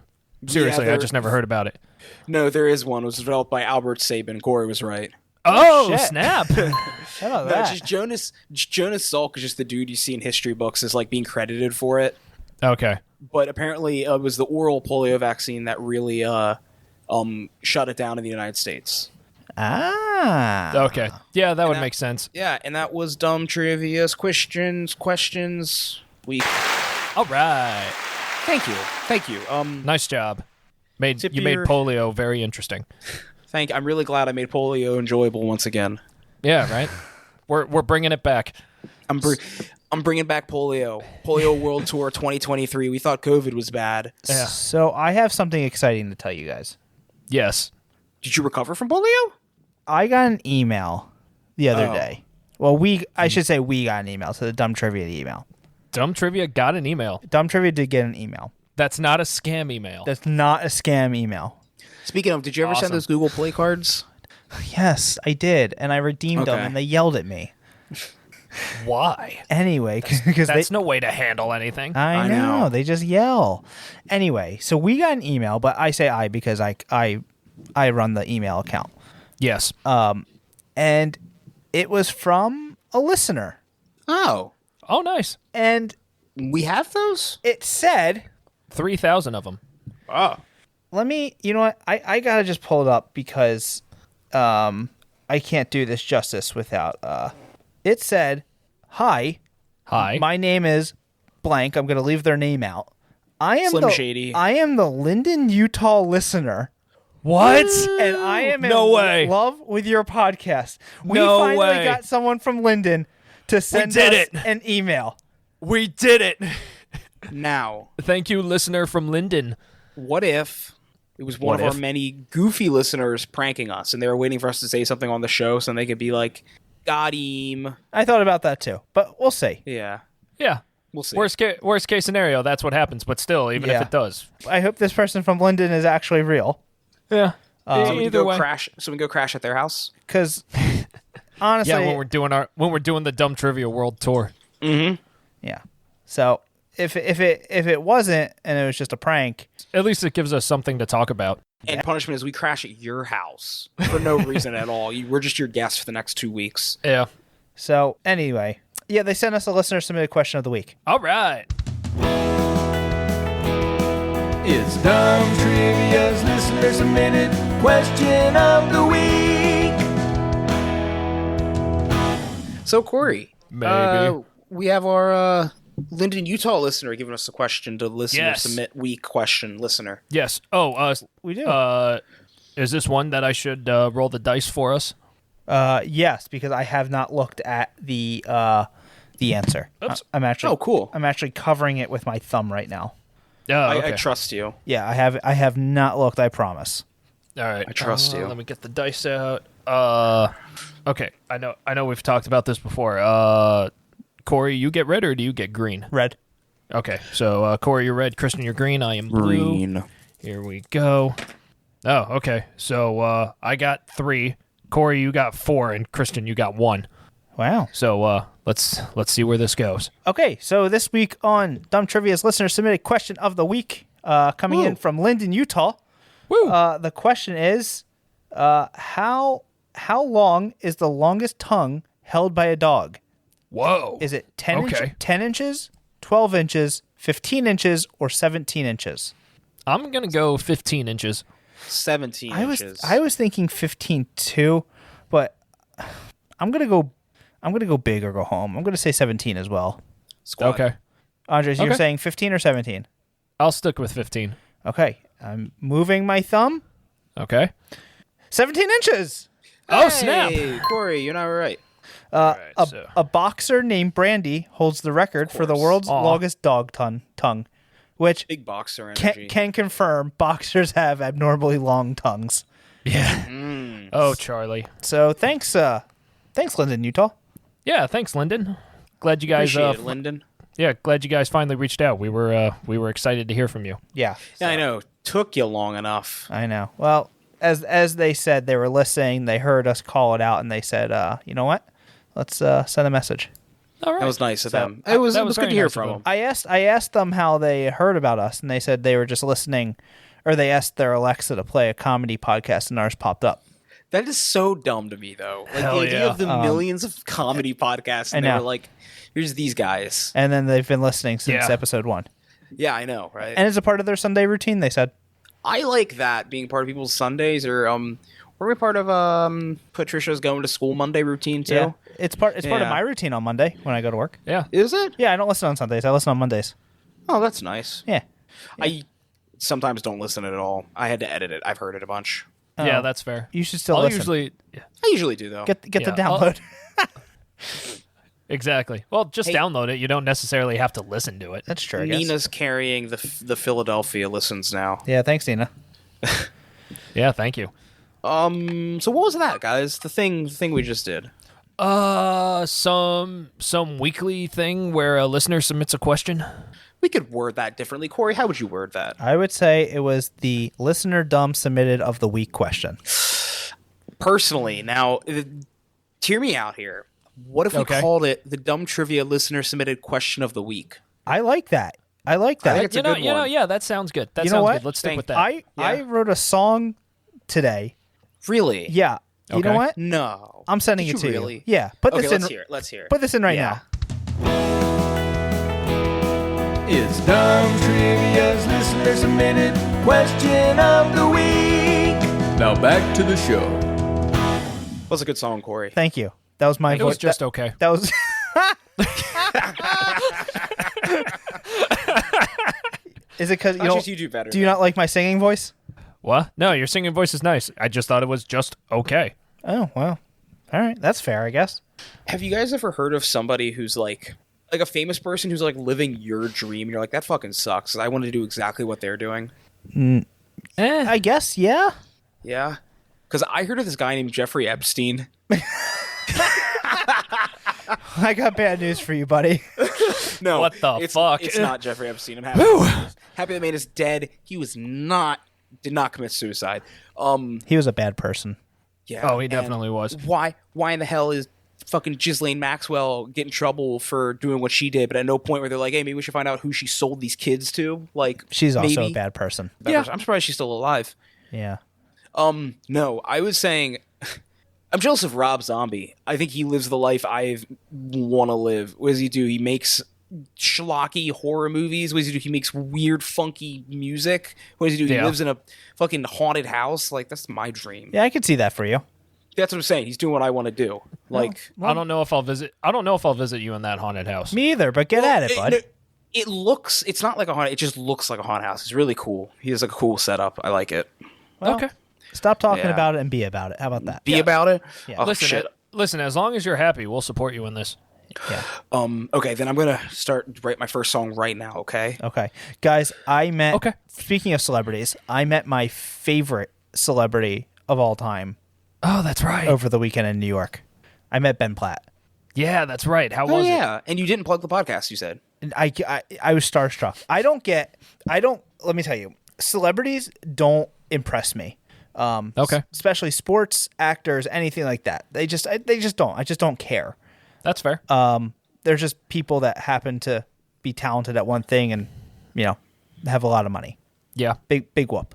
Seriously, I just never heard about it. No, there is one. It was developed by Albert Sabin. Corey was right. Oh, snap. How about that? Just Jonas Salk is just the dude you see in history books as like being credited for it. Okay. But apparently it was the oral polio vaccine that really shut it down in the United States. Ah. Okay. Yeah, that would make sense. Yeah, and that was Dumb Trivia's questions week. All right. Thank you. Nice job. You made polio very interesting. I'm really glad I made polio enjoyable once again. Yeah, right? We're bringing it back. I'm bringing back polio. Polio World Tour 2023. We thought COVID was bad. Yeah. So I have something exciting to tell you guys. Yes. Did you recover from polio? I got an email the other day. Well, I should say we got an email, so the Dumb Trivia email. Dumb Trivia got an email. Dumb Trivia did get an email. That's not a scam email. That's not a scam email. Speaking of, did you ever send those Google Play cards? Yes, I did, and I redeemed them, and they yelled at me. Why? Anyway, because that's no way to handle anything. I know. They just yell. Anyway, so we got an email, but I say I because I run the email account. Yes. And it was from a listener. Oh, nice. And we have those? It said 3,000 of them. Oh. Let me, you know what? I got to just pull it up because I can't do this justice without it said, Hi, my name is blank. I'm going to leave their name out. Slim Shady. I am the Linden, Utah listener. What? And I am in love with your podcast. We finally got someone from Linden to send us an email. We did it. Now. Thank you, listener from Linden. What if it was one of our many goofy listeners pranking us and they were waiting for us to say something on the show so they could be like, got him. I thought about that too, but we'll see. Yeah. Yeah. We'll see. Worst case scenario, that's what happens. But still, even if it does. I hope this person from Linden is actually real. Yeah. So we can go crash at their house? Because honestly, when we're doing the Dumb Trivia World Tour. Mm-hmm. Yeah. So if it wasn't and it was just a prank, at least it gives us something to talk about. And punishment is we crash at your house for no reason at all. We're just your guests for the next 2 weeks. Yeah. So anyway, they sent us a listener submitted question of the week. All right. It's Dumb Trivia's listener submitted question of the week. So Corey, maybe we have our Lyndon, Utah listener, giving us a question to listener submit week question listener. Yes. We do. Is this one that I should roll the dice for us? Yes, because I have not looked at the answer. Oops. I'm actually. Oh, cool. I'm actually covering it with my thumb right now. Okay. I trust you. Yeah, I have not looked. I promise. All right. I trust you. Let me get the dice out. Okay. I know we've talked about this before. Corey, you get red or do you get green? Red. Okay. So Corey, you're red. Kristen, you're green. I am blue. Green. Here we go. Oh, okay. So I got 3. Corey, you got 4, and Kristen, you got 1. Wow. So let's see where this goes. Okay, so this week on Dumb Trivia's listener submitted question of the week, coming in from Linden, Utah. Woo! The question is, how long is the longest tongue held by a dog? Whoa. Is it 10 Okay. 10 inches, 12 inches, 15 inches, or 17 inches? I'm gonna go 15 inches. 17 inches. I was thinking 15 too, but I'm gonna go big or go home. I'm gonna say 17 as well. Squad. Okay. Andres, you're Okay. saying 15 or 17? I'll stick with 15. Okay, I'm moving my thumb. Okay. 17 inches. Oh, snap. Hey, Corey, you're not right. A boxer named Brandy holds the record for the world's longest dog tongue, which Big boxer energy. can confirm boxers have abnormally long tongues. Yeah. Oh, Charlie. So thanks, Linden, Utah. Yeah, thanks, Lyndon. Glad you guys Appreciate it, Lyndon. Yeah, glad you guys finally reached out. We were excited to hear from you. Yeah, Yeah, I know. Took you long enough. I know. Well, as they said, they were listening. They heard us call it out, and they said, "You know what? Let's send a message." All right. That was nice of them. It was good very to hear nice of from them. them. I asked them how they heard about us, and they said they were just listening, or they asked their Alexa to play a comedy podcast, and ours popped up. That is so dumb to me, though. Like Hell the idea yeah. of the millions of comedy podcasts, and I they know. were like, "Here's these guys." And then they've been listening since Yeah. episode 1, Yeah, I know, right? and it's a part of their Sunday routine. They said. I like that being part of people's Sundays, or were we part of Patricia's going to school Monday routine too? Yeah, it's part of Yeah. my routine on Monday when I go to work. Yeah. Is it? Yeah, I don't listen on Sundays. I listen on Mondays. Oh, that's nice. Yeah. I sometimes don't listen at all. I had to edit it. I've heard it a bunch. Yeah, that's fair. You should still I'll listen. usually I usually do though. Get the Yeah, download. Exactly. Well, just Hey. download it. You don't necessarily have to listen to it. That's true. I guess. Nina's carrying the Philadelphia listens now. Yeah, thanks, Nina. Yeah, thank you. So what was that, guys? The thing we just did. Some weekly thing where a listener submits a question. We could word that differently. Corey, how would you word that? I would say it was the listener dumb submitted of the week question. Personally, now, hear me out here. What if we Okay. called it the Dumb Trivia Listener Submitted Question of the Week? I like that. I like that. think it's a good one. Yeah, that sounds good. That You know sounds what? good. Let's stick Thank- with that. I wrote a song today. Really? Yeah. You know Okay. what? No. I'm sending Did it to really? you. Yeah. Put Okay, this let's in. hear it. Let's hear it. Put this in right Yeah. now. It's Dumb Trivia's listener submitted question of the week. Now back to the show. That was a good song, Corey. Thank you. That was my it voice. was just okay. That was. Is it because You do better. Do you not like my singing voice? What? No, your singing voice is nice. I just thought it was just okay. Oh well. All right, that's fair, I guess. Have you guys ever heard of somebody who's like a famous person who's like living your dream? And you're like, that fucking sucks. I want to do exactly what they're doing. I guess, yeah. Yeah. Because I heard of this guy named Jeffrey Epstein. I got bad news for you, buddy. No. What the fuck? It's not Jeffrey Epstein. I'm happy the man is dead. He was did not commit suicide. He was a bad person. Yeah. Oh, he and definitely was. Why in the hell is fucking Ghislaine Maxwell get in trouble for doing what she did, but at no point where they're like, hey, maybe we should find out who she sold these kids to? Like, She's also maybe. a bad person. Yeah. I'm surprised she's still alive. Yeah. No, I was saying I'm jealous of Rob Zombie. I think he lives the life I want to live. What does he do? He makes schlocky horror movies. What does he do? He makes weird, funky music. What does he do? He Yeah. lives in a fucking haunted house. Like, that's my dream. Yeah, I could see that for you. That's what I'm saying. He's doing what I want to do. Like, I don't know if I'll visit. I don't know if I'll visit you in that haunted house. Me either, but get at it, bud. It looks. It's not like a haunted. It just looks like a haunted house. It's really cool. He has a cool setup. I like it. Well, okay. Stop talking about it and be about it. How about that? Be about it. Yeah. Oh, Listen, shit. listen. As long as you're happy, we'll support you in this. Yeah. Okay, then I'm gonna write my first song right now. Okay. Okay, guys. I met. Okay. Speaking of celebrities, I met my favorite celebrity of all time Oh, that's right. over the weekend in New York. I met Ben Platt. Yeah, that's right. How Oh was it? yeah, and you didn't plug the podcast. You said. And I was starstruck. Let me tell you, celebrities don't impress me. Okay. Especially sports actors, anything like that. They just don't. I just don't care. That's fair. They're just people that happen to be talented at one thing and, have a lot of money. yeah. Big whoop.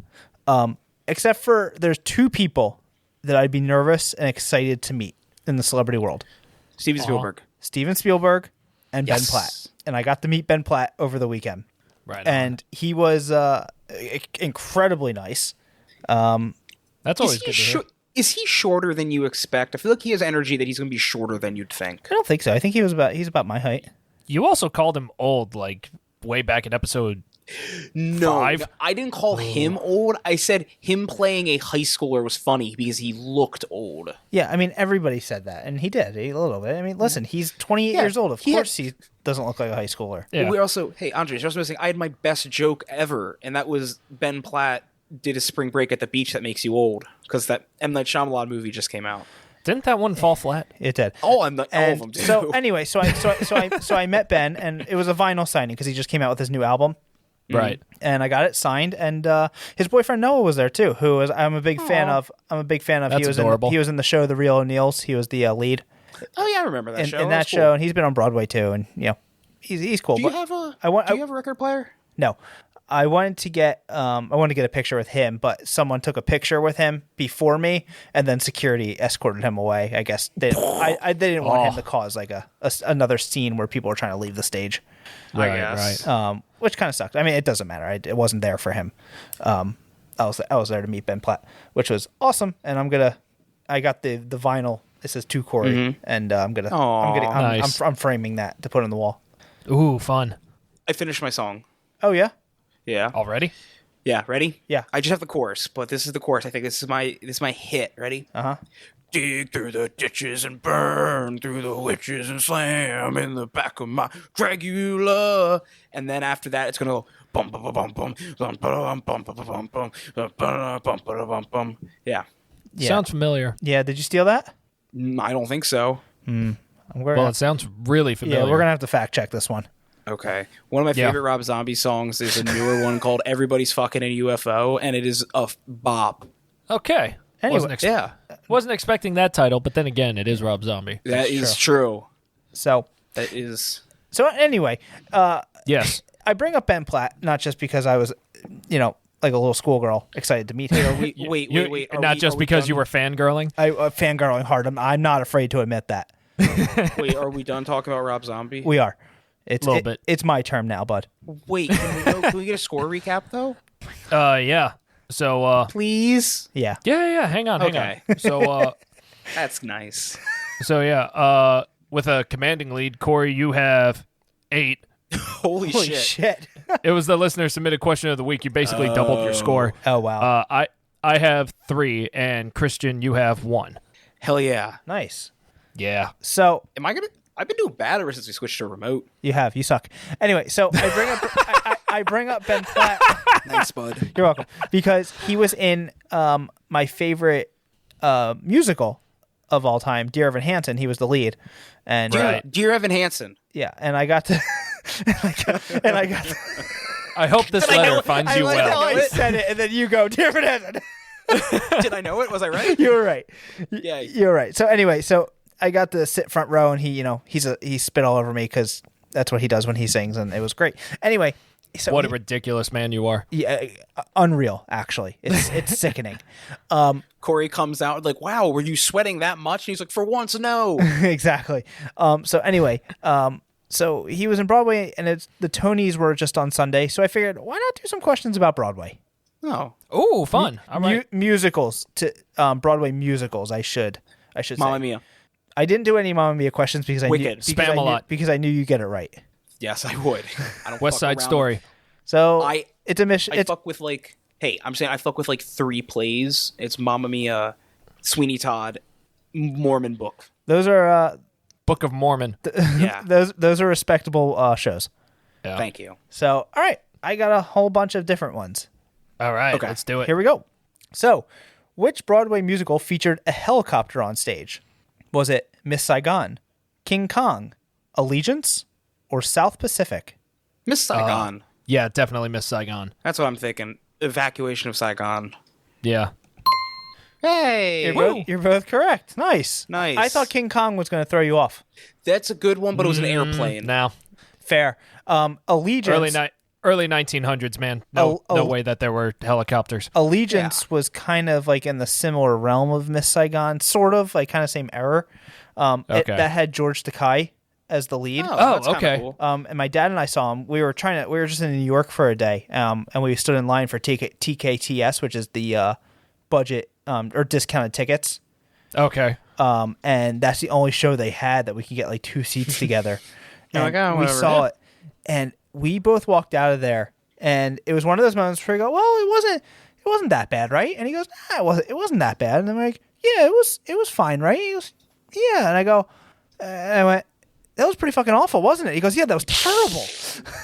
Except for there's two people that I'd be nervous and excited to meet in the celebrity world. Steven Spielberg. Steven Spielberg and Yes. Ben Platt. And I got to meet Ben Platt over the weekend. Right. And he was incredibly nice. That's always good to hear. Is he shorter than you expect? I feel like he has energy that he's going to be shorter than you'd think. I don't think so. I think he's about my height. You also called him old, like way back in episode. No, 5? I didn't call him old. I said him playing a high schooler was funny because he looked old. Yeah, I mean, everybody said that, and he did a little bit. I mean, listen, he's 28 years old. Of course he doesn't look like a high schooler. Yeah. We also, hey, Andre, just missing. I had my best joke ever, and that was Ben Platt did a spring break at the beach that makes you old because that M. Night Shyamalan movie just came out. Didn't that one fall flat? It did. Oh, all of them do. So anyway, so I met Ben, and it was a vinyl signing because he just came out with his new album. Right. And I got it signed, and his boyfriend Noah was there too, who is I'm a big fan of. That's he was adorable. he was in the show The Real O'Neills. He was the lead Oh yeah, I remember that show. in that That's show, cool. and he's been on Broadway too. And he's cool. Do you But have a? I want- do you have a record player? No, I wanted to get a picture with him, but someone took a picture with him before me, and then security escorted him away. I guess they didn't want him to cause like another scene where people were trying to leave the stage. I guess. Right. Which kind of sucked. I mean, it doesn't matter. It wasn't there for him. I was there to meet Ben Platt, which was awesome. And I got the vinyl. It says to Corey, and Nice. I'm framing that to put on the wall. Ooh, fun. I finished my song. Oh yeah, Yeah. Already? Yeah. Ready? Yeah. I just have the chorus, but this is the chorus. I think this is my hit. Ready? Dig through the ditches and burn through the witches and slam in the back of my Dragula. And then after that, it's gonna go bum bum bum bum bum bum bum bum bum bum bum bum bum. Yeah. Sounds familiar. yeah. Did you steal that? I don't think so. Well, it sounds really familiar. Yeah, we're gonna have to fact check this one. Okay. One of my favorite Rob Zombie songs is a newer one called "Everybody's Fucking a UFO," and it is a bop. Okay. Anyway, Wasn't expecting that title, but then again, it is Rob Zombie. That is true. So That is. anyway, Yes. I bring up Ben Platt not just because I was, like a little schoolgirl excited to meet him. Wait. Not just because you were fangirling. I fangirling hard. I'm not afraid to admit that. Wait, are we done talking about Rob Zombie? We are. It's Little bit. It's my term now, bud. Wait, can we get a score recap though? Yeah. So, Please. Yeah. yeah. Hang on. Okay. So, That's nice. with a commanding lead, Corey, you have 8. Holy Holy shit. shit. It was the listener submitted question of the week. You basically doubled your score. Oh wow. I have 3, and Christian, you have 1. Hell yeah. Nice. Yeah. So I've been doing bad ever since we switched to remote. you suck. Anyway, so I bring up Ben Platt. Thanks, bud. You're welcome. Because he was in my favorite musical of all time, Dear Evan Hansen. He was the lead. And Dear Evan Hansen. yeah, and I got to and I got to, I hope this letter finds you I like how well. I said it, and then you go, Dear Evan Hansen. Did I know it? Was I right? You were right. Yeah. You're right. So anyway, I got to sit front row, and he spit all over me because that's what he does when he sings, and it was great. Anyway, so What a ridiculous man you are. yeah, unreal. Actually, it's sickening. Corey comes out like, "Wow, were you sweating that much?" And he's like, "For once, no." Exactly. So anyway, so he was in Broadway, and the Tonys were just on Sunday. So I figured, why not do some questions about Broadway? Oh, Ooh, fun. All right. Musicals to Broadway musicals. I should say. Mamma Mia. I didn't do any Mamma Mia questions because Wicked. Spam a lot. because I knew you get it right. Yes, I would. I don't West fuck Side around. Story. So it's a mission. I fuck with like. Hey, I'm saying I fuck with like 3 plays. It's Mamma Mia, Sweeney Todd, Mormon Book. Those are Book of Mormon. Yeah. those are respectable shows. Yeah. Thank you. So all right, I got a whole bunch of different ones. All right, Okay. let's do it. Here we go. So, which Broadway musical featured a helicopter on stage? Was it Miss Saigon, King Kong, Allegiance, or South Pacific? Miss Saigon. Yeah, definitely Miss Saigon. That's what I'm thinking. Evacuation of Saigon. Yeah. Hey. You're both correct. Nice. Nice. I thought King Kong was going to throw you off. That's a good one, but it was an airplane. Now, Fair. Allegiance. early 1900s, man. No way that there were helicopters. Allegiance was kind of like in the similar realm of Miss Saigon, sort of like kind of same era. Okay. That had George Takei as the lead. That's kinda okay. Cool. And my dad and I saw him. We were just in New York for a day, and we stood in line for TKTS, which is the budget or discounted tickets. Okay. And that's the only show they had that we could get like 2 seats together. Oh my And God, we whatever. saw it, and we both walked out of there, and it was one of those moments where we go, "Well, it wasn't that bad, right?" And he goes, "Nah, it wasn't that bad." And I'm like, "Yeah, it was fine, right?" He goes, "Yeah," and I go, and I went, "That was pretty fucking awful, wasn't it?" He goes, "Yeah, that was terrible."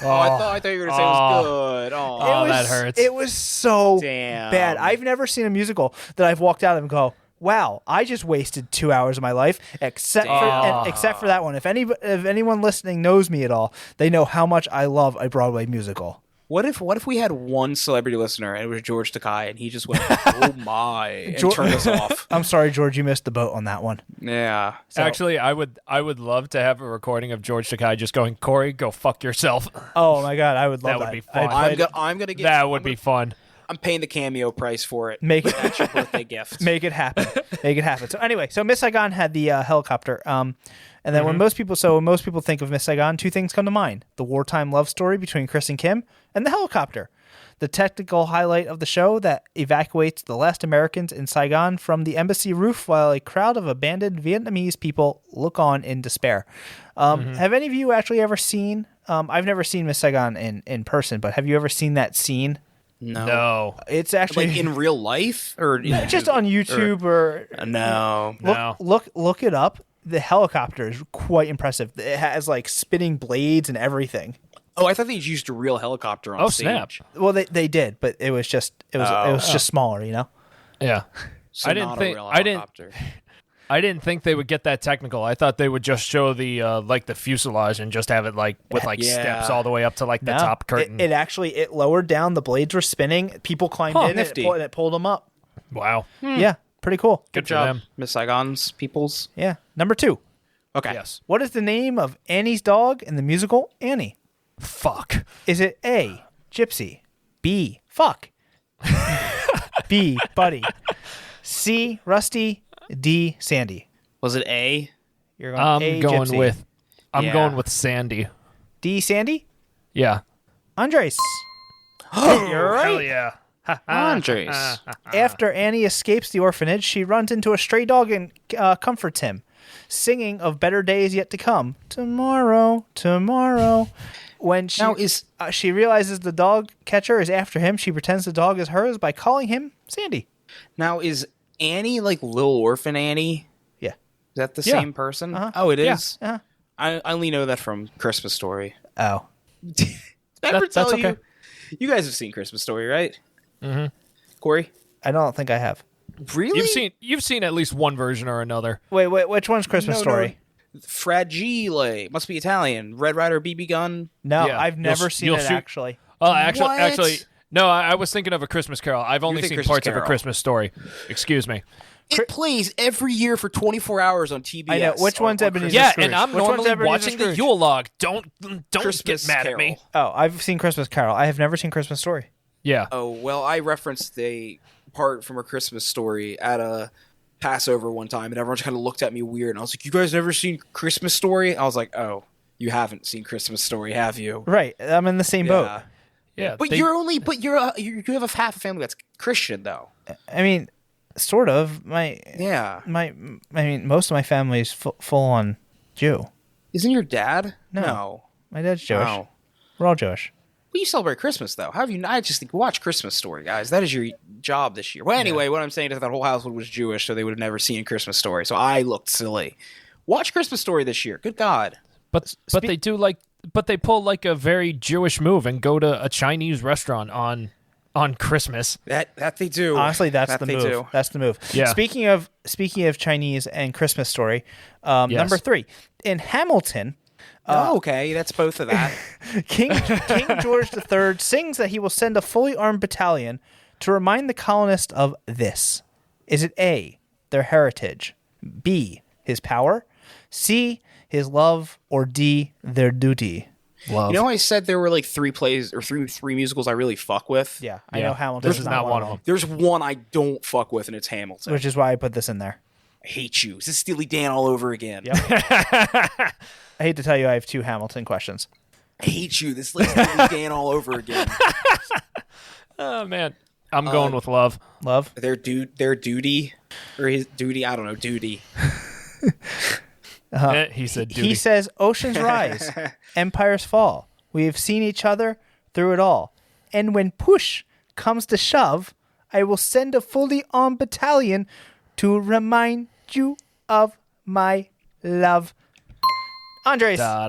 I thought you were going to say it was good. Oh, Oh, that hurts. It was so Damn. bad. I've never seen a musical that I've walked out of and go, "Wow, I just wasted 2 hours of my life," except for that one. If anyone listening knows me at all, they know how much I love a Broadway musical. What if we had one celebrity listener and it was George Takei and he just went, "Oh my," and turned us off? I'm sorry, George, you missed the boat on that one. Yeah. So- Actually, I would love to have a recording of George Takei just going, "Corey, go fuck yourself." Oh my God, I would love that. That would be fun. I'm gonna get. That would be fun. I'm paying the cameo price for it. Make it That's your birthday gift. Make it happen. Make it happen. So anyway, so Miss Saigon had the helicopter. And then when most people think of Miss Saigon, 2 things come to mind: the wartime love story between Chris and Kim, and the helicopter. The technical highlight of the show that evacuates the last Americans in Saigon from the embassy roof while a crowd of abandoned Vietnamese people look on in despair. Have any of you actually ever seen? I've never seen Miss Saigon in person, but have you ever seen that scene? No. It's actually Like in real life, or in just on YouTube or No. look it up. The helicopter is quite impressive. It has like spinning blades and everything. Oh, I thought they used a real helicopter on stage. snap. Well, they did, but it was just just smaller, you know. Yeah. So I didn't not think- a real I didn't- helicopter. I didn't think they would get that technical. I thought they would just show the like the fuselage and just have it like with like Yeah. steps all the way up to like the No, top curtain. It actually lowered down. The blades were spinning. People climbed in nifty. and it pulled them up. Wow. Yeah, pretty cool. Good Good for job, them. Miss Saigon's peoples. Yeah. Number 2. Okay. Yes. What is the name of Annie's dog in the musical Annie? Fuck. Is it A, Gypsy, B, Fuck, B, Buddy, C, Rusty, D, Sandy? Was it A? You're going A, I'm going Gypsy. with Yeah. going with Sandy. D, Sandy? Yeah. Andres. You're right. Hell yeah. Andres. After Annie escapes the orphanage, she runs into a stray dog and comforts him, singing of better days yet to come. Tomorrow, tomorrow. When she she realizes the dog catcher is after him, she pretends the dog is hers by calling him Sandy. Now, is Annie like Little Orphan Annie? Yeah. Is that the Yeah. same person? Uh-huh. Oh, it Yeah. is. Uh-huh. I only know that from Christmas Story. Oh. Ever That's tell okay. you guys have seen Christmas Story, right? Mm-hmm. Corey? I don't think I have. Really? You've seen at least one version or another. Wait, which one's Christmas Story? Fragile. Must be Italian. Red Ryder BB gun. No, Yeah. I've never You'll seen it shoot- actually. Oh, What? actually, no. I was thinking of A Christmas Carol. I've only think seen Christmas parts of A Carol. Christmas Story. Excuse me. It plays every year for 24 hours on TBS. I know. Which one's on Ebenezer Christmas- Yeah, Scrooge. and I'm Which one's normally Ebenezer watching the Scrooge? Yule log. Don't Christmas get mad Carol. at me. Oh, I've seen Christmas Carol. I have never seen Christmas Story. Yeah. Oh, well, I referenced a part from A Christmas Story at a Passover one time, and everyone just kind of looked at me weird, and I was like, "You guys never seen Christmas Story?" I was like, "Oh, you haven't seen Christmas Story, have you?" Right. I'm in the same boat. Yeah, But you have a half a family that's Christian though. I mean, sort of. I mean, most of my family is full on Jew. Isn't your dad? No. My dad's Jewish. Oh. We're all Jewish. Well, you celebrate Christmas though. How have you? I just think watch Christmas Story, guys. That is your job this year. Well, anyway, what I'm saying is that whole household was Jewish, so they would have never seen Christmas Story. So I looked silly. Watch Christmas Story this year. Good God. But they do but they pull like a very Jewish move and go to a Chinese restaurant on Christmas. That they do. Honestly, that's the move. Do. That's the move. Yeah. Speaking of Chinese and Christmas Story, number 3 in Hamilton. Okay, that's both of that. King George III sings that he will send a fully armed battalion to remind the colonists of this. Is it A, their heritage, B, his power, C, his love, or D, their duty? Love. You know, I said there were like 3 plays or three musicals I really fuck with. Yeah, I know Hamilton. This is not one of them. There's one I don't fuck with, and it's Hamilton. Which is why I put this in there. I hate you. This is Steely Dan all over again. Yep. I hate to tell you, I have 2 Hamilton questions. I hate you. This is like Steely Dan all over again. Oh man, I'm going with love. Love? Their duty or his duty. I don't know. Duty. He said duty. He says, oceans rise, empires fall. We have seen each other through it all. And when push comes to shove, I will send a fully armed battalion to remind you of my love. Andres. Andres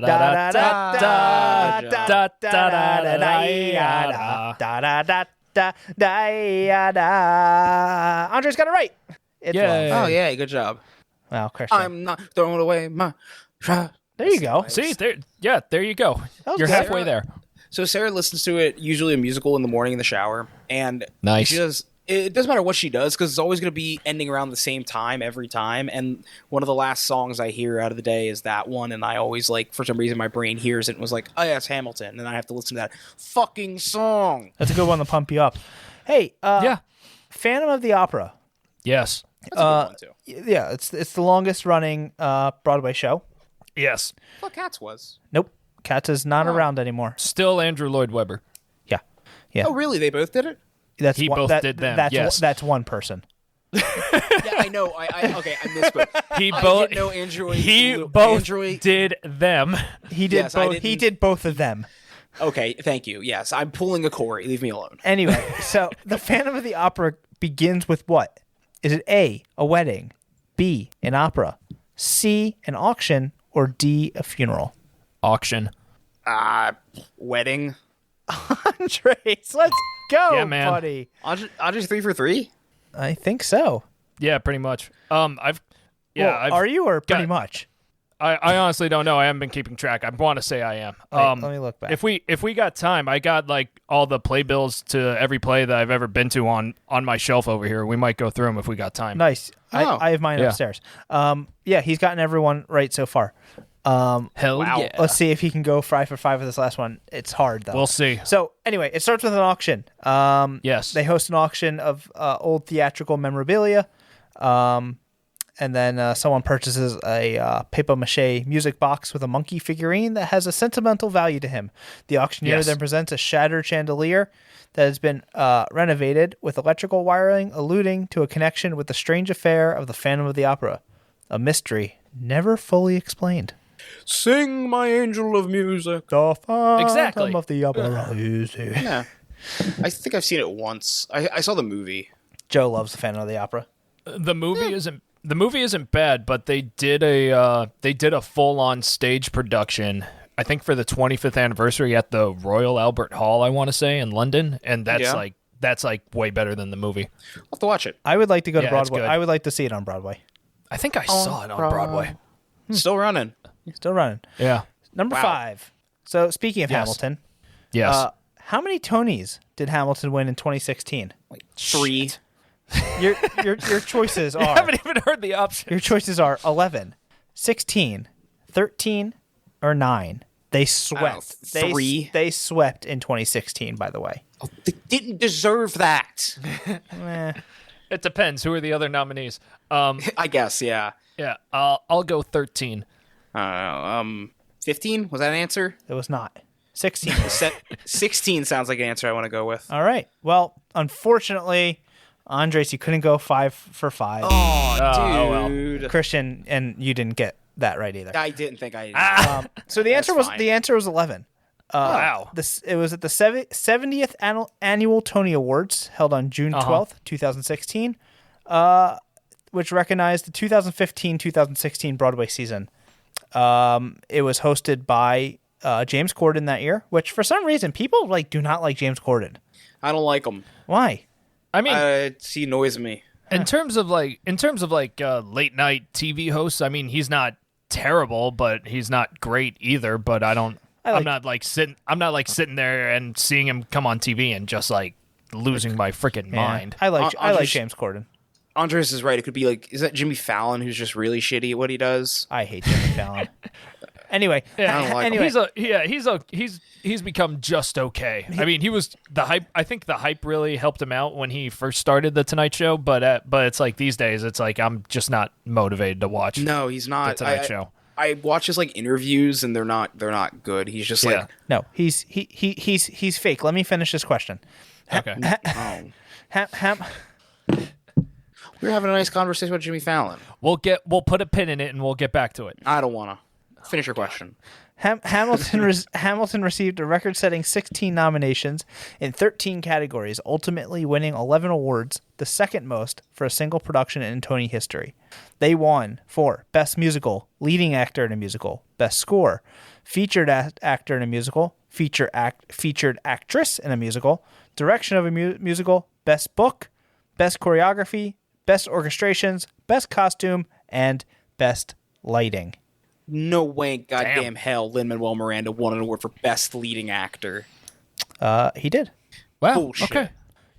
got it right. It's Yay. love. Oh yeah, good job. Wow, Christian. I'm not throwing away my shot. There you go. See, there you go. was You're good. halfway there. So Sarah listens to it, usually a musical in the morning in the shower, and Nice. she does. It doesn't matter what she does because it's always going to be ending around the same time every time. And one of the last songs I hear out of the day is that one, and I always like for some reason my brain hears it and was like, "Oh yeah, it's Hamilton," and I have to listen to that fucking song. That's a good one to pump you up. Hey, Yeah. Phantom of the Opera. Yes. That's a good one too. Yeah, it's the longest running Broadway show. Yes. I thought Cats was. Nope, Cats is not around anymore. Still Andrew Lloyd Webber. Yeah, yeah. Oh really? They both did it. He both did them, That's yes. that's one person. Yeah, I know. I misspoke. He I both didn't know Android. He Android. both did them. He did Yes, I both. He didn't- did both of them. Okay, thank you. Yes, I'm pulling a Corey. Leave me alone. Anyway, so the Phantom of the Opera begins with what? Is it A, a wedding, B, an opera, C, an auction, or D, a funeral? Auction. Wedding. Andres, let's go, Yeah, man. buddy. Andre's 3 for 3. I think so. Yeah, pretty much. Well, are you or pretty got- much? I honestly don't know. I haven't been keeping track. I want to say I am. Wait, let me look back. If we got time, I got like all the playbills to every play that I've ever been to on my shelf over here. We might go through them if we got time. Nice. Oh. I have mine Yeah. upstairs. Yeah, he's gotten everyone right so far. Hell Wow. yeah. Let's see if he can go 5 for 5 with this last one. It's hard though. We'll see. So anyway, it starts with an auction. Yes. They host an auction of old theatrical memorabilia. And then someone purchases a papier-mâché music box with a monkey figurine that has a sentimental value to him. The auctioneer Yes. then presents a shattered chandelier that has been renovated with electrical wiring, alluding to a connection with the strange affair of the Phantom of the Opera, a mystery never fully explained. Sing, my angel of music. The Phantom Exactly. of the Opera is here. Yeah. I think I've seen it once. I saw the movie. Joe loves the Phantom of the Opera. The movie isn't bad, but they did a full on stage production. I think for the 25th anniversary at the Royal Albert Hall, I want to say in London, and that's like way better than the movie. I'll have to watch it. I would like to go to Yeah, it's Broadway. good. I would like to see it on Broadway. I think I saw it on Broadway. Still running. Still running. Yeah. Number Wow. 5. So speaking of Yes. Hamilton, Yes. how many Tonys did Hamilton win in 2016? Like 3. Your choices I are haven't even heard the option. your choices are 11, 16, 13, or 9. They swept. Oh, 3. They swept in 2016. By the way. Oh, they didn't deserve that. Eh, It depends. Who are the other nominees? I guess, yeah. Yeah. I'll go 13. 15? Was that an answer? it was not. 16. 16 sounds like an answer I want to go with. All right. Well, unfortunately, Andres, you couldn't go 5 for 5. Oh, dude. Christian, and you didn't get that right either. I didn't think I did. So the answer was 11. Wow. It was at the 70th annual Tony Awards held on June 12th, 2016, which recognized the 2015-2016 Broadway season. It was hosted by James Corden that year, which for some reason people do not like James Corden. I don't like him. Why? I mean, he annoys me. in terms of late night TV hosts, I mean, he's not terrible, but he's not great either. But I'm not sitting there and seeing him come on TV and just losing my freaking mind. I like James Corden. Andres is right. It could be is that Jimmy Fallon who's just really shitty at what he does? I hate Jimmy Fallon. Anyway, I don't like him. He's become just okay. I mean, he was the hype. I think the hype really helped him out when he first started the Tonight Show. But it's these days, it's I'm just not motivated to watch. No, he's not. The Tonight Show. I watch his interviews and they're not good. He's just no, he's fake. Let me finish this question. Okay. We were having a nice conversation with Jimmy Fallon. We'll put a pin in it and we'll get back to it. I don't want to. Finish your question. Hamilton received a record-setting 16 nominations in 13 categories, ultimately winning 11 awards, the second most for a single production in Tony history. They won for Best Musical, Leading Actor in a Musical, Best Score, Featured Actor in a Musical, Featured Actress in a Musical, Direction of a Musical, Best Book, Best Choreography, Best Orchestrations, Best Costume, and Best Lighting. No way in goddamn hell Lin-Manuel Miranda won an award for Best Leading Actor. He did. Wow. Bullshit. Okay.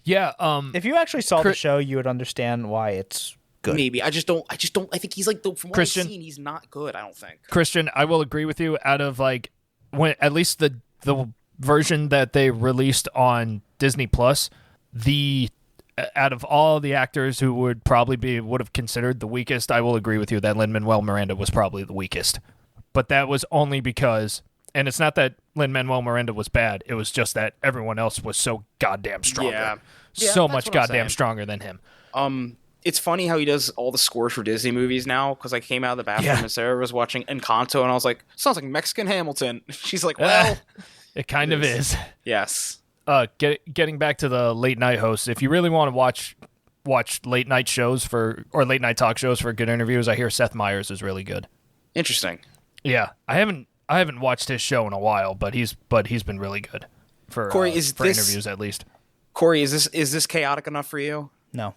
Yeah. If you actually saw the show, you would understand why it's good. Maybe. I think he's from what Christian, I've seen, he's not good, I don't think. Christian, I will agree with you. Out of when at least the version that they released on Disney Plus, out of all the actors who would have considered the weakest, I will agree with you that Lin-Manuel Miranda was probably the weakest. But that was only because, and it's not that Lin-Manuel Miranda was bad, it was just that everyone else was so goddamn stronger. Yeah, so much goddamn stronger than him. It's funny how he does all the scores for Disney movies now, because I came out of the bathroom and Sarah was watching Encanto, and I was like, sounds like Mexican Hamilton. She's like, well... it kind of is. Yes. Getting back to the late night hosts, if you really want to watch late night shows or late night talk shows for good interviews, I hear Seth Meyers is really good. Interesting. Yeah, I haven't watched his show in a while, but he's been really good for Corey, interviews at least. Corey, is this chaotic enough for you? No.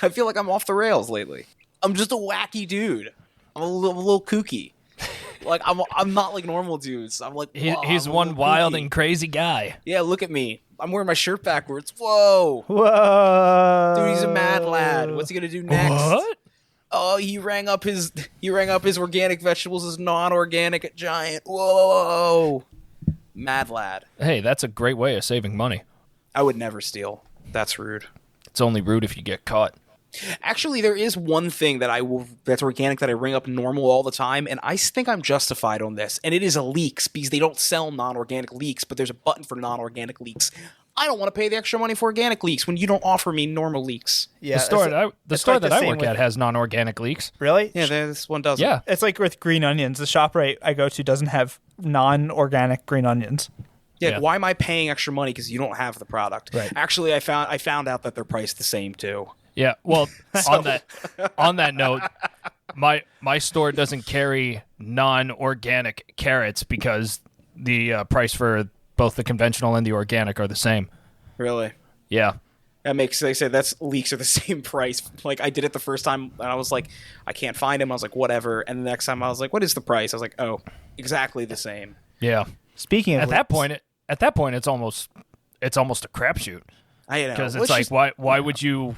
I feel like I'm off the rails lately. I'm just a wacky dude. I'm a little kooky. I'm not like normal dudes. I'm he's one wild and crazy guy. Yeah, look at me. I'm wearing my shirt backwards. Whoa, dude, he's a mad lad. What's he gonna do next? What? Oh, he rang up his organic vegetables as non-organic at Giant. Whoa, mad lad. Hey, that's a great way of saving money. I would never steal. That's rude. It's only rude if you get caught. Actually, there is one thing that's organic that I ring up normal all the time, and I think I'm justified on this, and it is a leeks, because they don't sell non-organic leeks, but there's a button for non-organic leeks. I don't want to pay the extra money for organic leeks when you don't offer me normal leeks. Yeah, the store that I work at has non-organic leeks. Really? Yeah, this one doesn't. Yeah. It's like with green onions. The shop I go to doesn't have non-organic green onions. Yeah, why am I paying extra money because you don't have the product? Right. Actually, I found out that they're priced the same too. Yeah, well, on that note, my store doesn't carry non-organic carrots because the price for both the conventional and the organic are the same. Really? Yeah. They said leeks are the same price. Like, I did it the first time, and I was like, I can't find them. I was like, whatever. And the next time I was like, what is the price? I was like, oh, exactly the same. Yeah. Speaking of at that point, it's almost a crapshoot. I know. Because it's why would you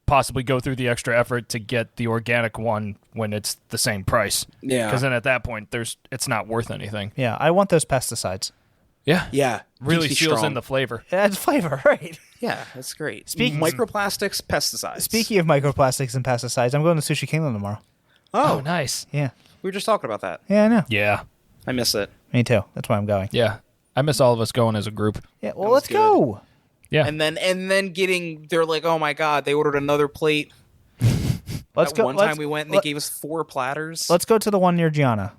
possibly go through the extra effort to get the organic one when it's the same price? Yeah. Because then at that point, it's not worth anything. Yeah, I want those pesticides. Yeah. Yeah. Really Keeps me seals strong. in the flavor. It adds flavor, right? Yeah, that's great. Microplastics, pesticides. Speaking of microplastics and pesticides, I'm going to Sushi Kingdom tomorrow. Oh, nice. Yeah. We were just talking about that. Yeah, I know. Yeah. I miss it. Me too. That's why I'm going. Yeah. I miss all of us going as a group. Yeah, well, let's go. Yeah. And then they're like, oh my god, they ordered another plate. Let's go. One time we went and they gave us 4 platters. Let's go to the one near Gianna.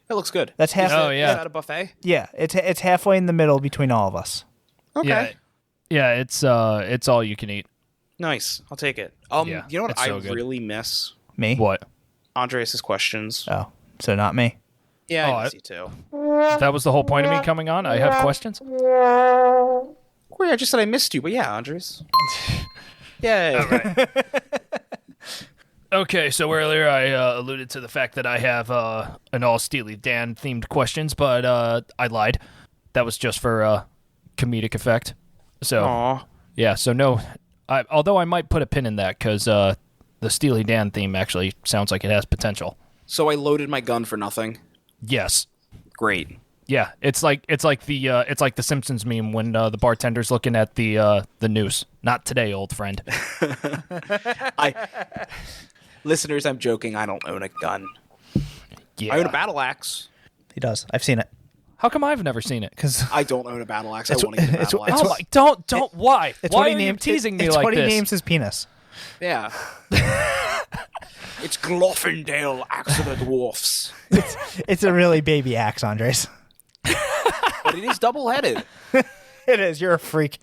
That looks good. That's half. Oh, yeah. Is that a buffet? Yeah, it's halfway in the middle between all of us. Okay. Yeah, it's all you can eat. Nice. I'll take it. Yeah, You know what it's I so good. really miss? Me? What? Andres' questions. Oh, so not me. Yeah, Oh, I miss you too. That was the whole point of me coming on? I have questions? Corey, I just said I missed you, but yeah, Andres. Yay. Okay, so earlier I alluded to the fact that I have an all Steely Dan themed questions, but I lied. That was just for comedic effect. So Aw. yeah, so no. Although I might put a pin in that because the Steely Dan theme actually sounds like it has potential. So I loaded my gun for nothing. Yes. Great. Yeah, it's like the Simpsons meme when the bartender's looking at the noose. Not today, old friend. Listeners, I'm joking. I don't own a gun. Yeah. I own a battle axe. He does. I've seen it. How come I've never seen it? Because I don't own a battle axe. I want to get a battle axe. Oh my! Don't! Why? it's Why what he are you named. teasing me it's like what this? he names his penis. Yeah. It's Glorfindale Axe of the Dwarfs. It's a really baby axe, Andres. But it is double-headed. It is. You're a freak.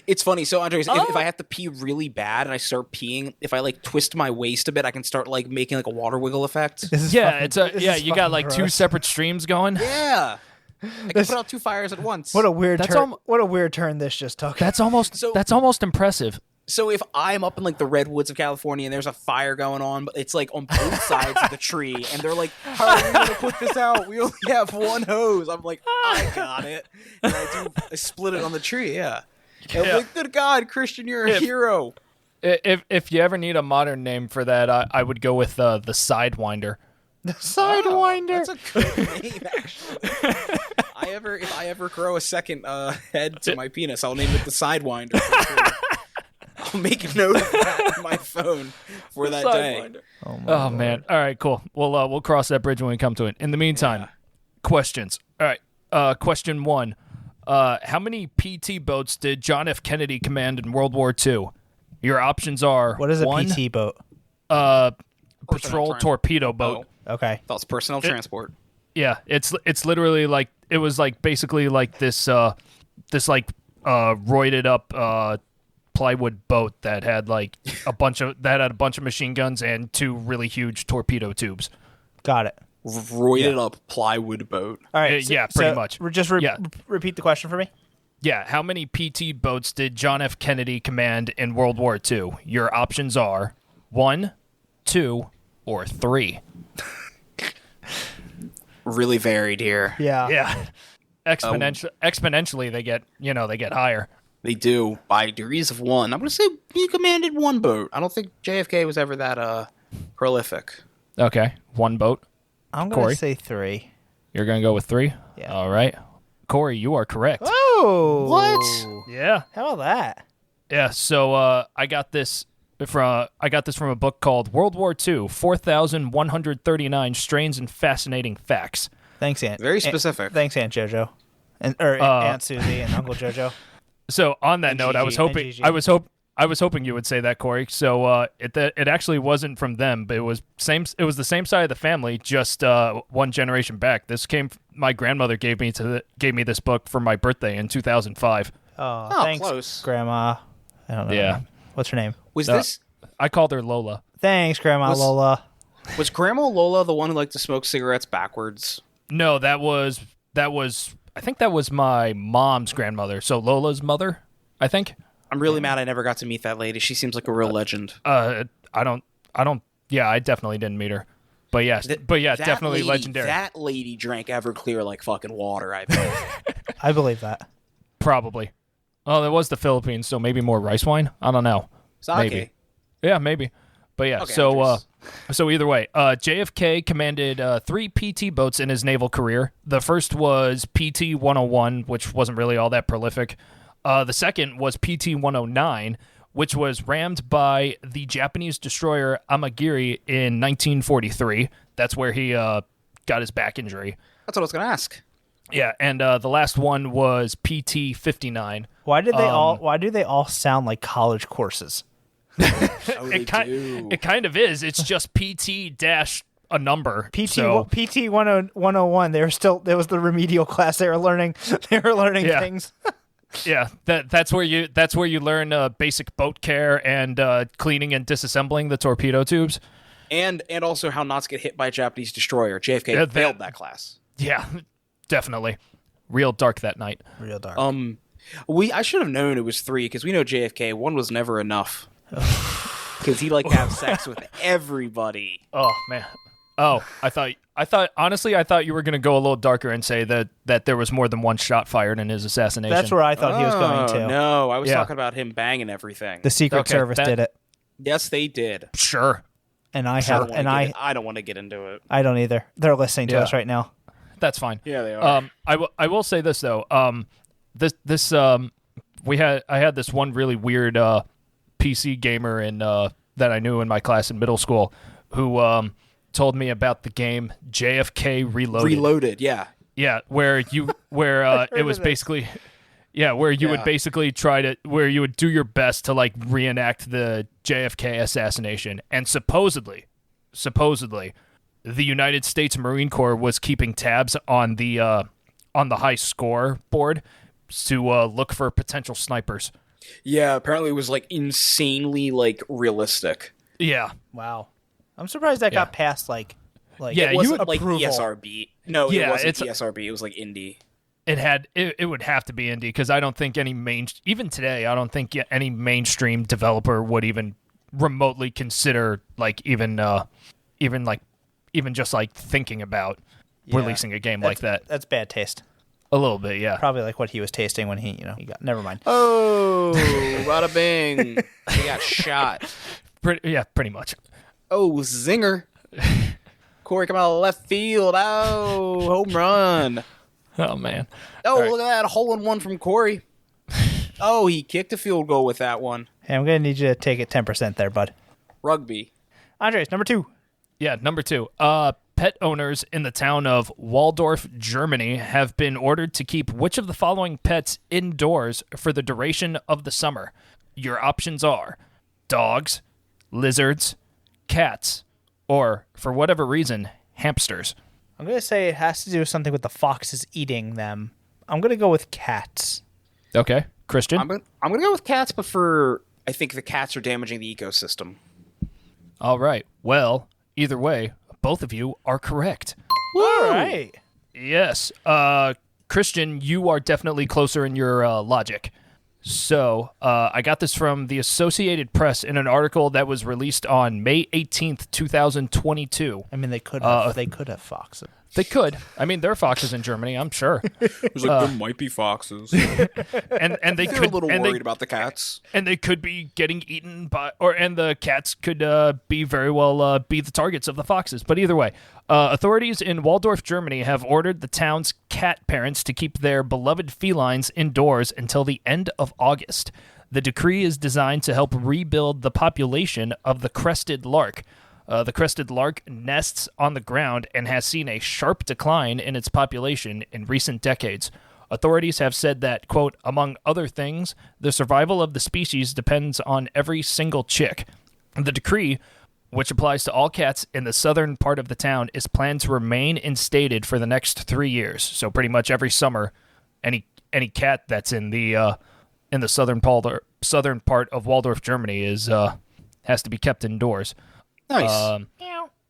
It's funny. So, Andres, if I have to pee really bad and I start peeing, if I like twist my waist a bit, I can start like making like a water wiggle effect. This is Yeah, fucking- this is you got fucking like 2 gross. separate streams going. Yeah. I can put out 2 fires at once. What a weird That's turn. What a weird turn this just took. That's almost impressive. So if I'm up in like the redwoods of California and there's a fire going on, but it's like on both sides of the tree, and they're like, "How are we gonna put this out? We only have one hose." I'm like, "I got it," and I split it on the tree. Yeah. And I'm like, "Good God, Christian, you're a hero." If you ever need a modern name for that, I would go with the Sidewinder. The Sidewinder. That's a good name, actually. If I ever grow a second head to my penis, I'll name it the Sidewinder. I'll make a note of that on my phone for that day. Oh man! All right, cool. We'll cross that bridge when we come to it. In the meantime, questions. All right. Question 1: how many PT boats did John F. Kennedy command in World War II? Your options are What is a 1, PT boat? patrol torpedo boat. Okay. Thought it's personnel transport. Yeah, it's literally like it was like basically like this roided up plywood boat that had like a bunch of machine guns and 2 really huge torpedo tubes. Got it. Roided up plywood boat. All right. Yeah, pretty much. Just repeat the question for me. Yeah, how many PT boats did John F. Kennedy command in World War II? Your options are 1, 2, or 3. Really varied here. Yeah. Yeah. Exponentially they get higher. They do by degrees of 1. I'm going to say he commanded 1 boat. I don't think JFK was ever that prolific. Okay, 1 boat. I'm going Corey? to say 3. You're going to go with 3? Yeah. All right. Corey, you are correct. Oh. What? Yeah. How about that? Yeah, so I got this from a book called World War II: 4,139 Strange and Fascinating Facts. Thanks, Aunt. Very specific. Thank Aunt JoJo, Aunt Susie and Uncle JoJo. So on that note, I was hoping NGG. I was hoping you would say that, Corey. So it actually wasn't from them, but it was the same side of the family, just 1 generation back. My grandmother gave me this book for my birthday in 2005. Oh, Oh, thanks, close. Grandma. I don't know. Yeah. What's her name? Was this I called her Lola. Thanks, Grandma Lola. was Grandma Lola the one who liked to smoke cigarettes backwards? No, that was I think that was my mom's grandmother. So Lola's mother, I think. I'm really mad I never got to meet that lady. She seems like a real legend. I don't. Yeah, I definitely didn't meet her. But yes, That definitely lady, legendary. That lady drank Everclear like fucking water, I bet. I believe that. Probably. Oh, that was the Philippines, so maybe more rice wine. I don't know. Sake. Maybe. Yeah, maybe. But yeah, Okay, so either way, JFK commanded 3 PT boats in his naval career. The first was PT 101, which wasn't really all that prolific. The second was PT 109, which was rammed by the Japanese destroyer Amagiri in 1943. That's where he got his back injury. That's what I was going to ask. Yeah, and the last one was PT 59. Why do they all sound like college courses? It kind of is. It's just PT dash a number. PT 101. There was the remedial class. They were learning things. Yeah, that's where you learn basic boat care and cleaning and disassembling the torpedo tubes, and also how not to get hit by a Japanese destroyer. JFK failed that class. Yeah, definitely. Real dark that night. Real dark. I should have known it was 3 because we know JFK 1 was never enough. Because he liked to have sex with everybody. Oh man. Oh, I thought you were going to go a little darker and say that there was more than one shot fired in his assassination. That's where I thought he was going to. No, I was talking about him banging everything. The Secret Service did it. Yes, they did. Sure. And I don't want to get into it. I don't either. They're listening to us right now. That's fine. Yeah, they are. I will say this though. I had this one really weird PC gamer that I knew in my class in middle school who told me about the game JFK Reloaded. Reloaded, yeah. Yeah, where it was basically where you would basically where you would do your best to like reenact the JFK assassination, and supposedly the United States Marine Corps was keeping tabs on the high score board to look for potential snipers. Yeah, apparently it was like insanely like realistic. Yeah. Wow. I'm surprised that got past like it wasn't like ESRB. No, it wasn't it's ESRB. It was like indie. It would have to be indie because I don't think even today I don't think any mainstream developer would even remotely consider like even just like thinking about releasing a game like that. That's bad taste. A little bit, yeah. Probably like what he was tasting when he got. Never mind. Oh, bada bing! He got shot. Pretty much. Oh, zinger! Corey come out of left field. Oh, home run! Oh man! Oh, look at that hole-in-one from Corey. Oh, he kicked a field goal with that one. Hey, I'm gonna need you to take it 10% there, bud. Rugby. Andres, number 2. Yeah, number 2. Pet owners in the town of Waldorf, Germany, have been ordered to keep which of the following pets indoors for the duration of the summer? Your options are dogs, lizards, cats, or, for whatever reason, hamsters. I'm going to say it has to do with something with the foxes eating them. I'm going to go with cats. Okay. Christian? I'm going to go with cats, but I think the cats are damaging the ecosystem. All right. Well, either way, both of you are correct. All right. Yes. Christian, you are definitely closer in your logic. So I got this from the Associated Press in an article that was released on May 18th, 2022. I mean, they could have foxes. They could. I mean, there are foxes in Germany, I'm sure. It was like, there might be foxes. and they could a little worried about the cats. And they could be getting eaten and the cats could be very well be the targets of the foxes. But either way, authorities in Waldorf, Germany have ordered the town's cat parents to keep their beloved felines indoors until the end of August. The decree is designed to help rebuild the population of the crested lark. The crested lark nests on the ground and has seen a sharp decline in its population in recent decades. Authorities have said that, quote, among other things, the survival of the species depends on every single chick. The decree, which applies to all cats in the southern part of the town, is planned to remain instated for the next 3 years. So pretty much every summer, any cat that's in the southern part of Waldorf, Germany has to be kept indoors. Nice.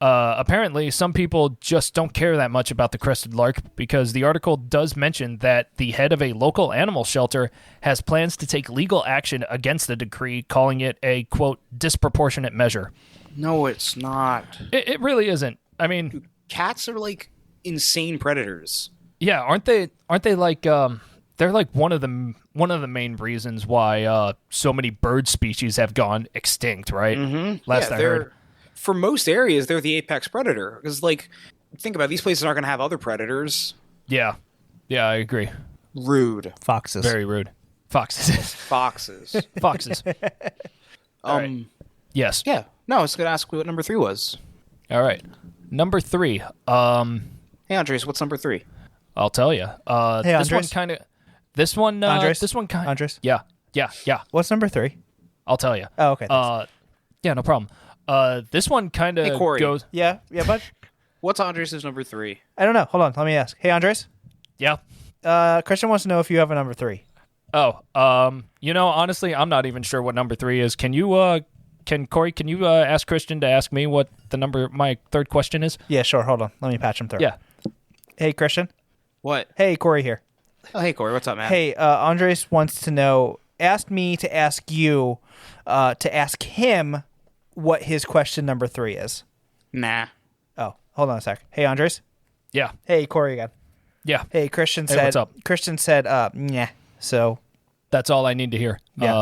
Apparently, some people just don't care that much about the crested lark because the article does mention that the head of a local animal shelter has plans to take legal action against the decree, calling it a, quote, disproportionate measure. No, it's not. It really isn't. I mean, cats are like insane predators. Yeah, aren't they like they're like one of the main reasons why so many bird species have gone extinct, right? Mm-hmm. Last I heard. For most areas, they're the apex predator. Because, like, think about it, these places aren't going to have other predators. Yeah. Yeah, I agree. Rude. Foxes. Very rude. Foxes. Foxes. Foxes. Right. Yes. Yeah. No, I was going to ask what number 3 was. All right. Number 3. Hey, Andres, what's number 3? I'll tell you. Hey, this one kind of. This one. Andres? This one kind. Andres? Yeah. What's number 3? I'll tell you. Oh, okay. Thanks. Yeah, no problem. This one kind of Corey. goes. Yeah, bud. What's Andres' number 3? I don't know. Hold on. Let me ask. Hey, Andres. Yeah. Christian wants to know if you have a number 3. Oh, honestly, I'm not even sure what number 3 is. Can you, Corey, ask Christian to ask me what my third question is? Yeah, sure. Hold on. Let me patch him through. Yeah. Hey, Christian. What? Hey, Corey here. Oh, hey, Corey. What's up, man? Hey, Andres wants to know, asked me to ask you, to ask him what his question number 3 is. Nah. Oh, hold on a sec. Hey, Andres. Yeah. Hey, Corey again. Yeah. Hey, Christian Hey, said. what's up? Christian said, yeah. So. That's all I need to hear. Yeah.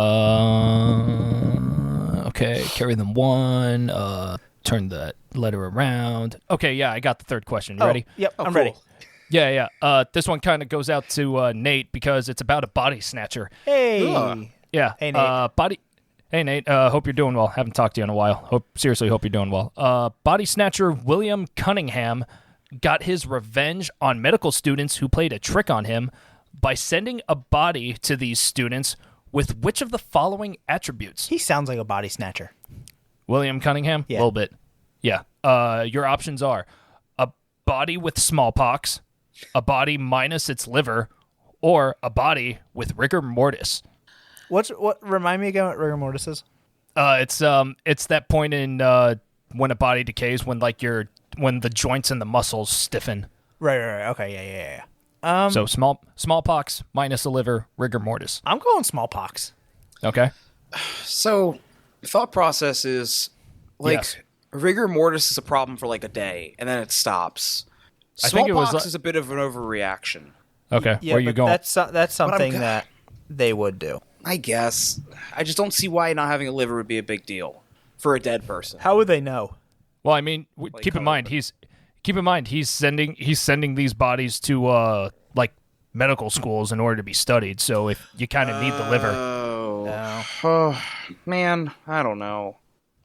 Okay, carry them 1. Turn that letter around. Okay, yeah, I got the third question. You ready? Yep, I'm cool. ready. Yeah. This one kind of goes out to Nate because it's about a body snatcher. Hey. Ugh. Yeah. Hey, Nate. Hey, Nate. Hope you're doing well. Haven't talked to you in a while. Seriously hope you're doing well. Body snatcher William Cunningham got his revenge on medical students who played a trick on him by sending a body to these students with which of the following attributes? He sounds like a body snatcher. William Cunningham? Yeah. A little bit. Yeah. Your options are a body with smallpox, a body minus its liver, or a body with rigor mortis. What? Remind me again what rigor mortis is? It's that point in when a body decays when the joints and the muscles stiffen. Right. Okay, yeah. So smallpox minus a liver, rigor mortis. I'm going smallpox. Okay. So, thought process is, Yes. rigor mortis is a problem for like a day, and then it stops. I think it was Smallpox is a bit of an overreaction. Okay. Yeah, Where are you but going? That's something go- that they would do. I guess. I just don't see why not having a liver would be a big deal for a dead person. How would they know? Well, I mean, keep in mind he's sending these bodies to medical schools in order to be studied. So if you kind of need the liver, Oh, man, I don't know.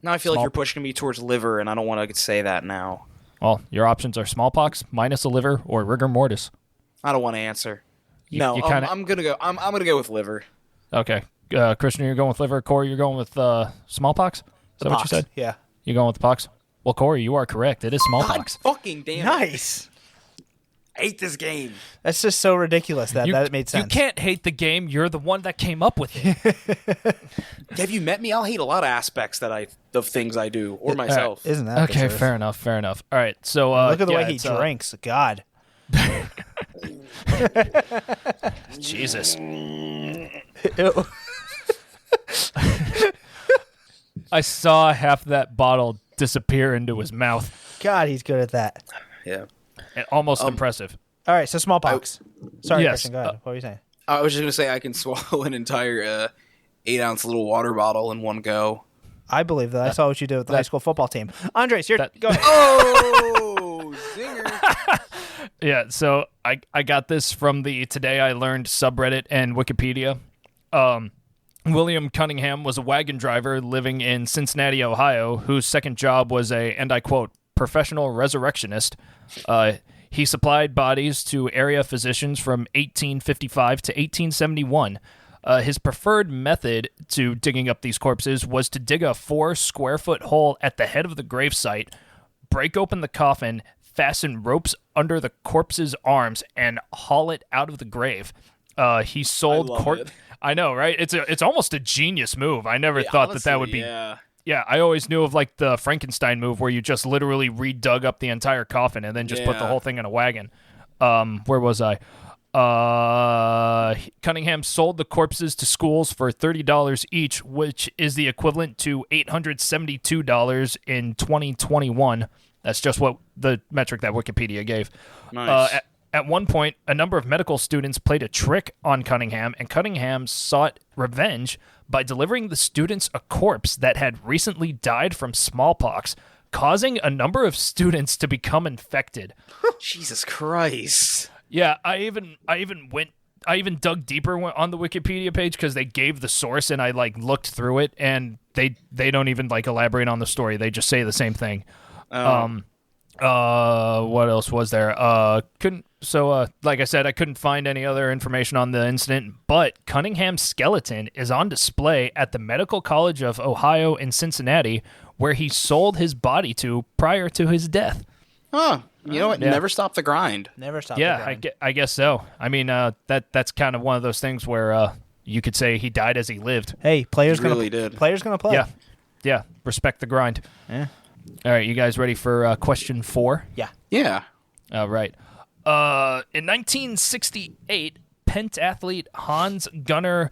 Now I feel like you're pushing me towards liver, and I don't want to say that now. well, your options are smallpox minus a liver or rigor mortis. I don't want to answer. You No, kinda- I'm gonna go. I'm gonna go with liver. Okay. Christian, you're going with liver. Corey, you're going with smallpox. Is that what you said? Yeah. You're going with the pox. Well, Corey, you are correct. It is God smallpox. fucking damn! it. Nice. I hate this game. That's just so ridiculous that made sense. You can't hate the game. You're the one that came up with it. Have you met me? I'll hate a lot of aspects of things I do or myself. Isn't that the Okay, truth? fair enough. All right, so Look at the way he it's, drinks. God. Jesus. Ew. I saw half that bottle disappear into his mouth. God, he's good at that. Yeah. Almost impressive. All right, so smallpox. Sorry, yes, Christian, go ahead. What were you saying? I was just gonna say I can swallow an entire 8-ounce little water bottle in one go. I believe that. I saw what you did with the high school football team. Andres, go ahead. Oh, zinger! Yeah, so I got this from the Today I Learned subreddit and Wikipedia. William Cunningham was a wagon driver living in Cincinnati, Ohio, whose second job was and I quote, professional resurrectionist. He supplied bodies to area physicians from 1855 to 1871. His preferred method to digging up these corpses was to dig a 4-square-foot hole at the head of the gravesite, break open the coffin, fasten ropes under the corpse's arms, and haul it out of the grave. He sold it. I know, right? It's almost a genius move. I never thought that would be. Yeah. Yeah, I always knew of like the Frankenstein move where you just literally redug up the entire coffin and then just put the Yeah. whole thing in a wagon. Where was I? Cunningham sold the corpses to schools for $30 each, which is the equivalent to $872 in 2021. That's just what the metric that Wikipedia gave. Nice. At one point, a number of medical students played a trick on Cunningham, and Cunningham sought revenge by delivering the students a corpse that had recently died from smallpox, causing a number of students to become infected. Jesus Christ. Yeah, I even dug deeper on the Wikipedia page because they gave the source, and I like looked through it, and they don't even like elaborate on the story. They just say the same thing. What else was there? Like I said, I couldn't find any other information on the incident, but Cunningham's skeleton is on display at the Medical College of Ohio in Cincinnati, where he sold his body to prior to his death. Huh. You know what? Yeah. Never stop the grind. Never stop. Yeah, I guess so. I mean, that's kind of one of those things where you could say he died as he lived. Hey, players Really gonna did. players gonna play. Yeah. Respect the grind. Yeah. All right, you guys ready for question 4? Yeah. Yeah. All right. In 1968, pentathlete Hans Gunnar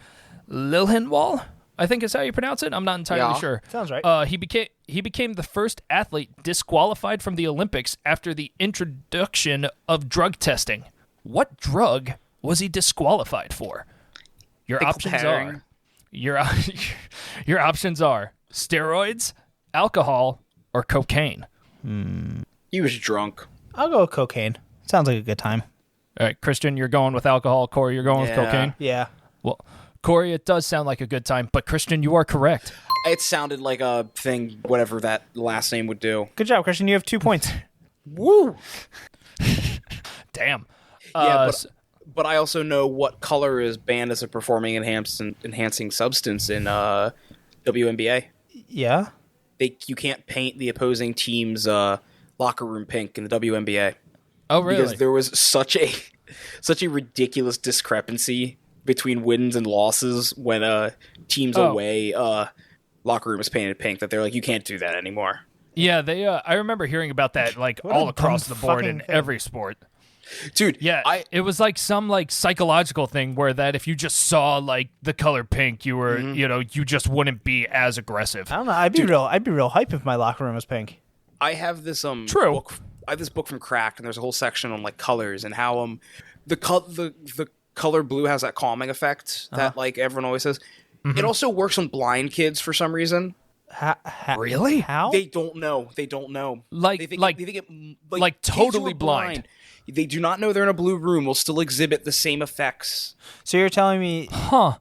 Lilhenwall, I think is how you pronounce it. I'm not entirely sure. Sounds right. He became the first athlete disqualified from the Olympics after the introduction of drug testing. What drug was he disqualified for? Your options are steroids, alcohol, or cocaine. He was drunk. I'll go with cocaine. Sounds like a good time. All right, Christian, you're going with alcohol. Corey, you're going with cocaine. Yeah. Well, Corey, it does sound like a good time, but Christian, you are correct. It sounded like a thing, whatever that last name would do. Good job, Christian. You have 2 points. Woo! Damn. Yeah, but I also know what color is banned as a performing enhancing substance in WNBA. Yeah. You can't paint the opposing team's locker room pink in the WNBA. Oh, really? Because there was such a ridiculous discrepancy between wins and losses when teams away locker room is painted pink that they're like, you can't do that anymore. Yeah, they. I remember hearing about that like all across the board in every sport. Dude, Yeah, it was like some like psychological thing where that if you just saw like the color pink, you were you just wouldn't be as aggressive. I don't know. I'd be real hype if my locker room was pink. I have this True. book. I have this book from Cracked, and there's a whole section on like colors and how the color blue has that calming effect that like everyone always says. Mm-hmm. It also works on blind kids for some reason. Really? How? They don't know. They don't know. Like they think it, like kids who totally are blind. They do not know they're in a blue room will still exhibit the same effects. So you're telling me Huh.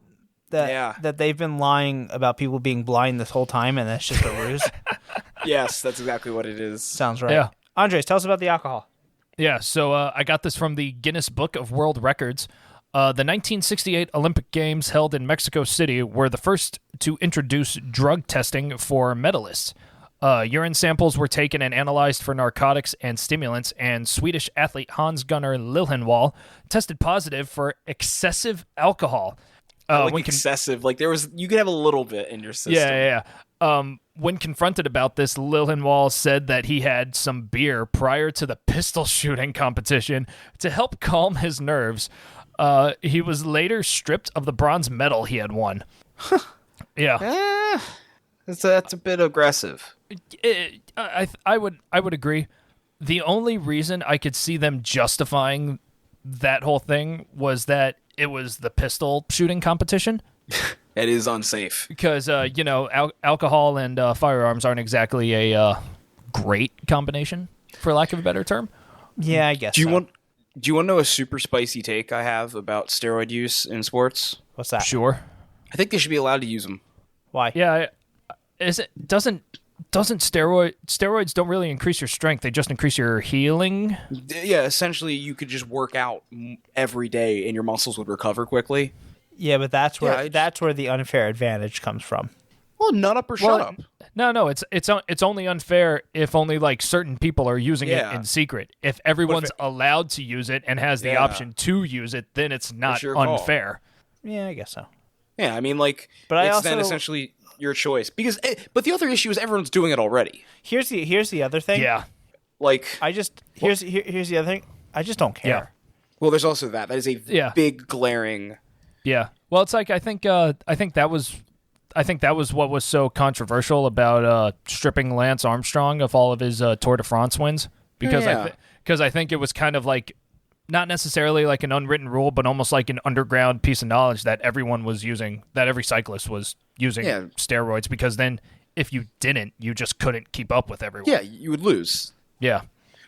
that they've been lying about people being blind this whole time and that's just a ruse? Yes, that's exactly what it is. Sounds right. Yeah. Andres, tell us about the alcohol. Yeah, so I got this from the Guinness Book of World Records. The 1968 Olympic Games held in Mexico City were the first to introduce drug testing for medalists. Urine samples were taken and analyzed for narcotics and stimulants, and Swedish athlete Hans Gunnar Lilhenwall tested positive for excessive alcohol. Excessive, like you could have a little bit in your system. Yeah. When confronted about this, Lilhenwall said that he had some beer prior to the pistol shooting competition to help calm his nerves. He was later stripped of the bronze medal he had won. Yeah. That's a bit aggressive. I would agree. The only reason I could see them justifying that whole thing was that it was the pistol shooting competition. It is unsafe Because, alcohol and firearms aren't exactly a great combination, for lack of a better term. Yeah, I guess. Do you want to know a super spicy take I have about steroid use in sports? What's that? Sure. I think they should be allowed to use them. Why? Yeah. Doesn't steroids don't really increase your strength? They just increase your healing. Yeah, essentially, you could just work out every day and your muscles would recover quickly. Yeah, but that's where the unfair advantage comes from. Well, nut up or shut up. No, it's only unfair if only like certain people are using it in secret. If everyone's allowed to use it and has the option to use it, then it's not unfair. Yeah, I guess so. Yeah, I mean, like, but it's then essentially your choice but the other issue is everyone's doing it already. Here's the other thing. Yeah, like here's the other thing. I just don't care. Yeah. Well, there's also that is a big glaring. Yeah. Well, it's like I think that was what was so controversial about stripping Lance Armstrong of all of his Tour de France wins because I think it was kind of like not necessarily like an unwritten rule, but almost like an underground piece of knowledge that everyone was using, that every cyclist was using steroids, because then if you didn't, you just couldn't keep up with everyone. Yeah, you would lose. Yeah.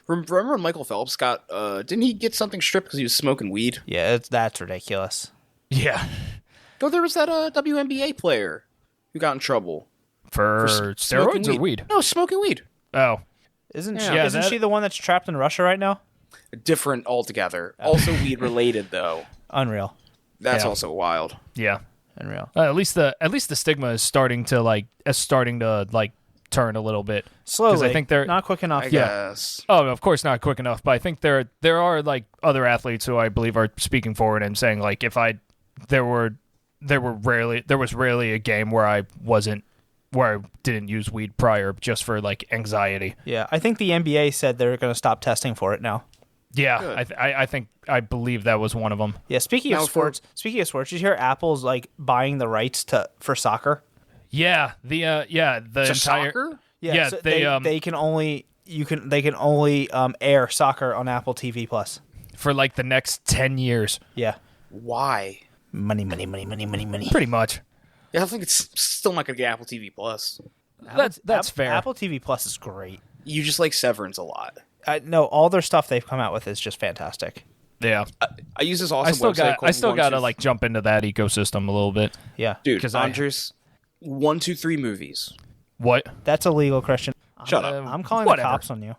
Remember when Michael Phelps got, didn't he get something stripped because he was smoking weed? Yeah, that's ridiculous. Yeah. Oh, there was that WNBA player who got in trouble. For steroids or weed? No, smoking weed. Oh. Isn't Yeah. she the one that's trapped in Russia right now? Different altogether. Also weed related though. Unreal. That's also wild. Yeah. Unreal. At least the stigma is starting to turn a little bit Slowly. I think they're not quick enough. I guess. Oh, of course not quick enough, but I think there are like other athletes who I believe are speaking forward and saying like there was rarely a game where I didn't use weed prior just for like anxiety. Yeah, I think the NBA said they're going to stop testing for it now. Yeah, I believe that was one of them. Yeah, speaking of sports, did you hear Apple's like buying the rights for soccer? Yeah, the entire soccer? Yeah, so they they can only air soccer on Apple TV Plus for like the next 10 years. Yeah. Why? Money. Pretty much. Yeah, I think it's still not going to get Apple TV Plus. That's fair. Apple TV Plus is great. You just like Severance a lot. No, all their stuff they've come out with is just fantastic. Yeah. I use this awesome website I still got to like jump into that ecosystem a little bit. Yeah. Dude, Andres, 1, 2, 3 movies. What? That's illegal, Christian. Shut up. I'm calling the cops on you.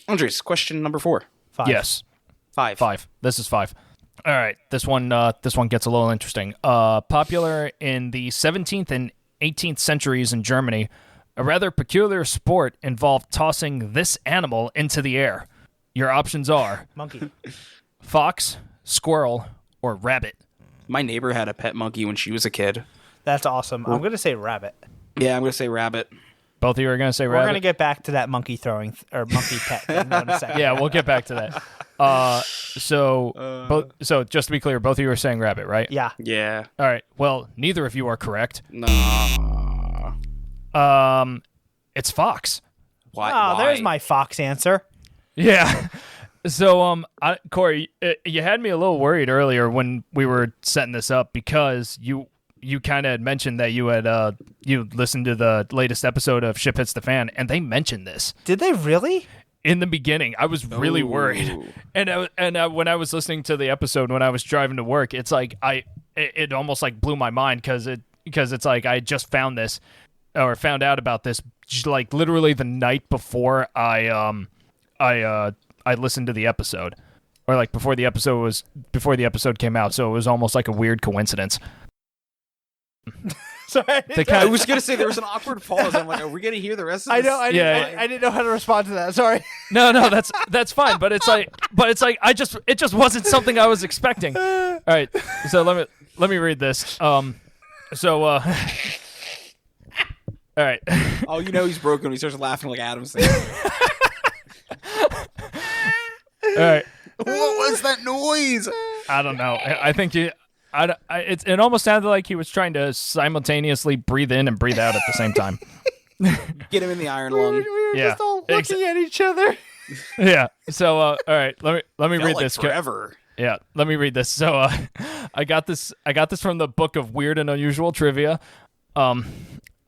Andres, question number 4. 5. Yes. 5. This is 5. All right. This one gets a little interesting. Popular in the 17th and 18th centuries in Germany, a rather peculiar sport involved tossing this animal into the air. Your options are monkey, fox, squirrel, or rabbit. My neighbor had a pet monkey when she was a kid. That's awesome. I'm going to say rabbit. Yeah, I'm going to say rabbit. Both of you are going to say rabbit? We're going to get back to that monkey throwing or monkey pet thing in a second. Yeah, we'll get back to that. So just to be clear, both of you are saying rabbit, right? Yeah. Yeah. All right. Well, neither of you are correct. Nah. It's fox. Why? There's my fox answer. Yeah. So, Corey, you had me a little worried earlier when we were setting this up because you kind of had mentioned that you had you listened to the latest episode of Ship Hits the Fan, and they mentioned this. Did they really? In the beginning, I was really worried, and when I was listening to the episode when I was driving to work, it's like it almost like blew my mind because it's like I just found out about this like literally the night before I listened to the episode, or like before the episode came out, so it was almost like a weird coincidence. Sorry, I was gonna say there was an awkward pause. I'm like, are we gonna hear the rest of this? I didn't know how to respond to that. Sorry. No, that's fine. But it's like it just wasn't something I was expecting. All right, so let me read this. All right. Oh, he's broken when he starts laughing like Adam Sandler. All right. What was that noise? I don't know. I think it almost sounded like he was trying to simultaneously breathe in and breathe out at the same time. Get him in the iron lung. We were just all looking at each other. Yeah. So, all right. Let me read Felt this. like forever. Yeah. Let me read this. So, I got this from the book of Weird and Unusual Trivia. And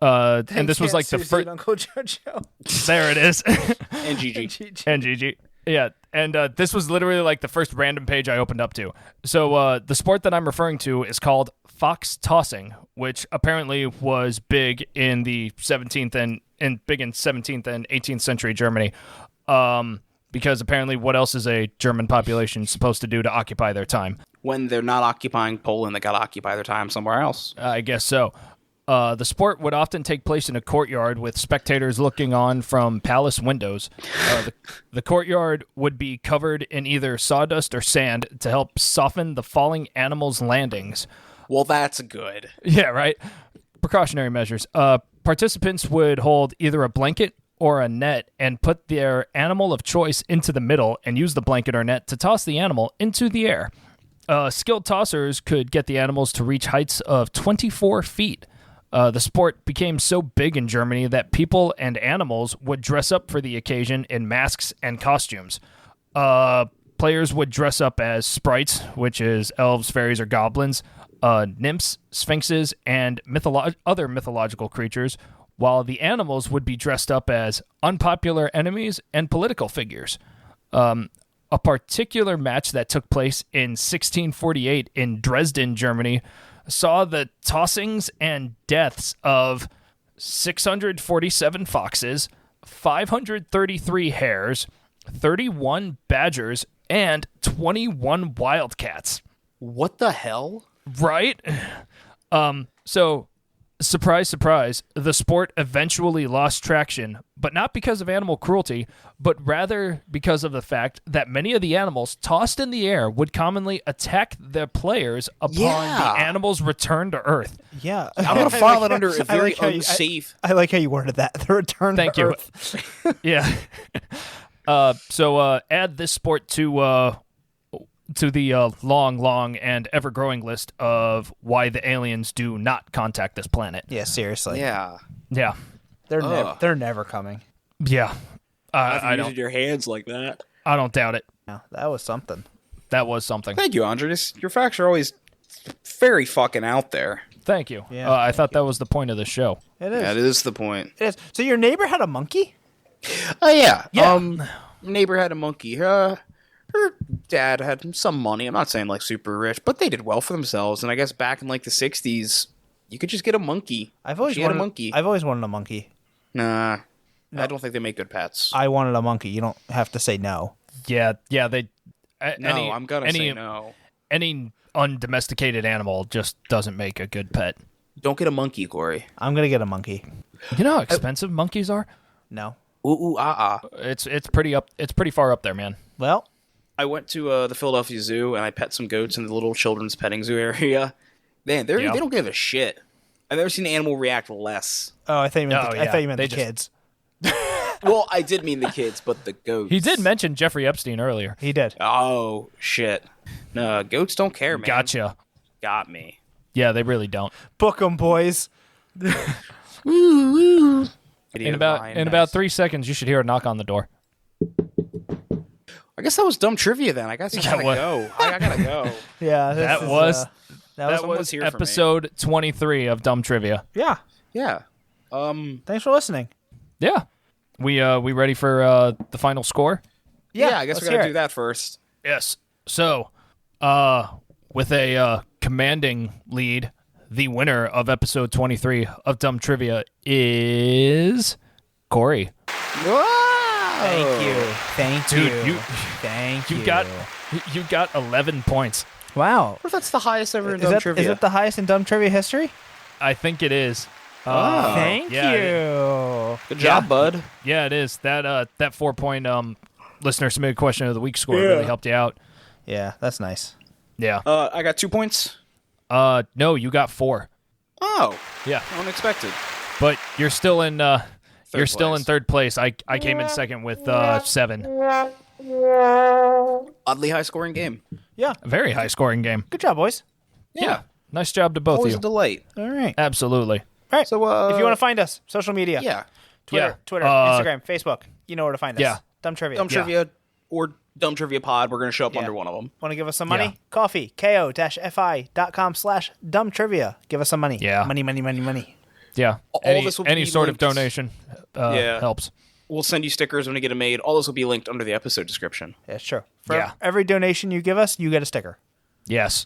this was like the first. Uncle Jojo. There it is. And Gigi. And Gigi. Yeah, and this was literally like the first random page I opened up to. So the sport that I'm referring to is called fox tossing, which apparently was big in the 17th and 18th century Germany. Because apparently, what else is a German population supposed to do to occupy their time? When they're not occupying Poland, they gotta occupy their time somewhere else. I guess so. The sport would often take place in a courtyard with spectators looking on from palace windows. The courtyard would be covered in either sawdust or sand to help soften the falling animals' landings. Well, that's good. Yeah, right? Precautionary measures. Participants would hold either a blanket or a net and put their animal of choice into the middle and use the blanket or net to toss the animal into the air. Skilled tossers could get the animals to reach heights of 24 feet. The sport became so big in Germany that people and animals would dress up for the occasion in masks and costumes. Players would dress up as sprites, which is elves, fairies, or goblins, nymphs, sphinxes, and other mythological creatures, while the animals would be dressed up as unpopular enemies and political figures. A particular match that took place in 1648 in Dresden, Germany, saw the tossings and deaths of 647 foxes, 533 hares, 31 badgers, and 21 wildcats. What the hell? Right? So, surprise, surprise, the sport eventually lost traction, but not because of animal cruelty, but rather because of the fact that many of the animals tossed in the air would commonly attack their players upon the animal's return to Earth. Yeah. I'm going to file it under a very unsafe... I like how you worded that. The return Thank to you. Earth. Yeah. So add this sport to the long and ever-growing list of why the aliens do not contact this planet. Yeah, seriously. Yeah. Yeah. They're never coming. Yeah. I don't. Your hands like that. I don't doubt it. No, that was something. That was something. Thank you, Andre. Your facts are always very fucking out there. Thank you. Yeah, I thought that was the point of the show. It is. That is the point. It is. So your neighbor had a monkey? Oh, yeah. Yeah. Neighbor had a monkey. Her dad had some money. I'm not saying like super rich, but they did well for themselves. And I guess back in like the 60s, you could just get a monkey. I've always wanted a monkey. Nah. I don't think they make good pets. I wanted a monkey. You don't have to say no. Yeah. They. I'm gonna say no. Any undomesticated animal just doesn't make a good pet. Don't get a monkey, Corey. I'm gonna get a monkey. You know how expensive monkeys are? No. Ooh, It's pretty up. It's pretty far up there, man. Well, I went to the Philadelphia Zoo and I pet some goats in the little children's petting zoo area. Man, they don't give a shit. I've never seen an animal react less. oh, I thought you meant Oh, I thought you meant they the just- kids. Well, I did mean the kids, but the goats. He did mention Jeffrey Epstein earlier. He did. Oh, shit. No, goats don't care, man. Gotcha. Got me. Yeah, they really don't. Book 'em, boys. In about 3 seconds, you should hear a knock on the door. I guess that was dumb trivia then. I guess I gotta what? go. I gotta go. Yeah, That was someone's here for me. episode 23 of Dumb Trivia. yeah. Yeah. Thanks for listening. Yeah. We ready for the final score? Yeah, I guess let's we gotta hear do that first. Yes. So, with a commanding lead, the winner of episode 23 of Dumb Trivia is Corey. Thank Dude, you. Thank you. You got 11 points. Wow. What if that's the highest ever in Is dumb that, trivia? is it the highest in dumb trivia history? I think it is. Thank yeah, you. Good job, bud. Yeah, it is. That 4-point listener submitted question of the week score really helped you out. Yeah, that's nice. Yeah. I got 2 points. No, you got 4. Oh, Yeah. unexpected. But you're still in Third still in place. third place. I came in second with 7. Oddly high scoring game. Yeah. A very high scoring game. Good job, boys. Yeah. Nice job to both Always of a you. delight. All right. Absolutely. All right. So, if you want to find us, social media. yeah, Twitter, Yeah. Instagram, Facebook. You know where to find us. Yeah. Dumb Trivia. dumb trivia or dumb trivia pod. We're gonna show up under one of them. Want to give us some money? Yeah. Coffee. ko-fi.com/dumbtrivia. Give us some money. Yeah. Money. Yeah. All Any, this will any be sort of linked. donation Yeah. helps. We'll send you stickers when we get them made. All this will be linked under the episode description. Yeah, it's true. For Yeah. every donation you give us, you get a sticker. Yes.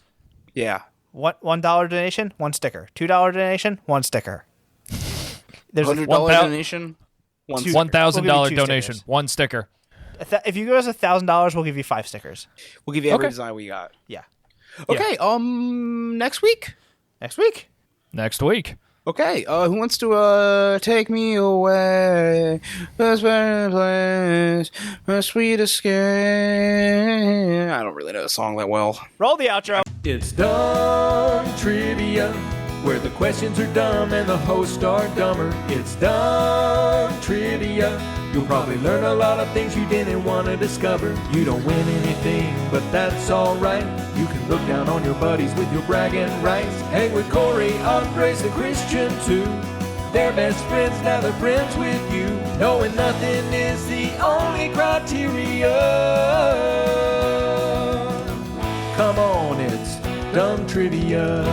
Yeah. What $1 donation, 1 sticker. $2 donation, 1 sticker. There's a, $100 $1,000 donation. One Two- sticker. $1,000 We'll give you 2 donation. stickers. 1 sticker. if you give us $1,000, we'll give you 5 stickers. We'll give you every Okay. design we got. Yeah. Okay. Next week. Next week. Next week. Okay. Who wants to take me away? Best place, my sweet escape. I don't really know the song that well. Roll the outro. It's Dumb Trivia, where the questions are dumb and the hosts are dumber. It's Dumb Trivia. You'll probably learn a lot of things you didn't want to discover. You don't win anything, but that's alright. You can look down on your buddies with your bragging rights. Hang with Corey, Andres, and Christian too. They're best friends, now they're friends with you. Knowing nothing is the only criteria. Come on, it's Dumb Trivia.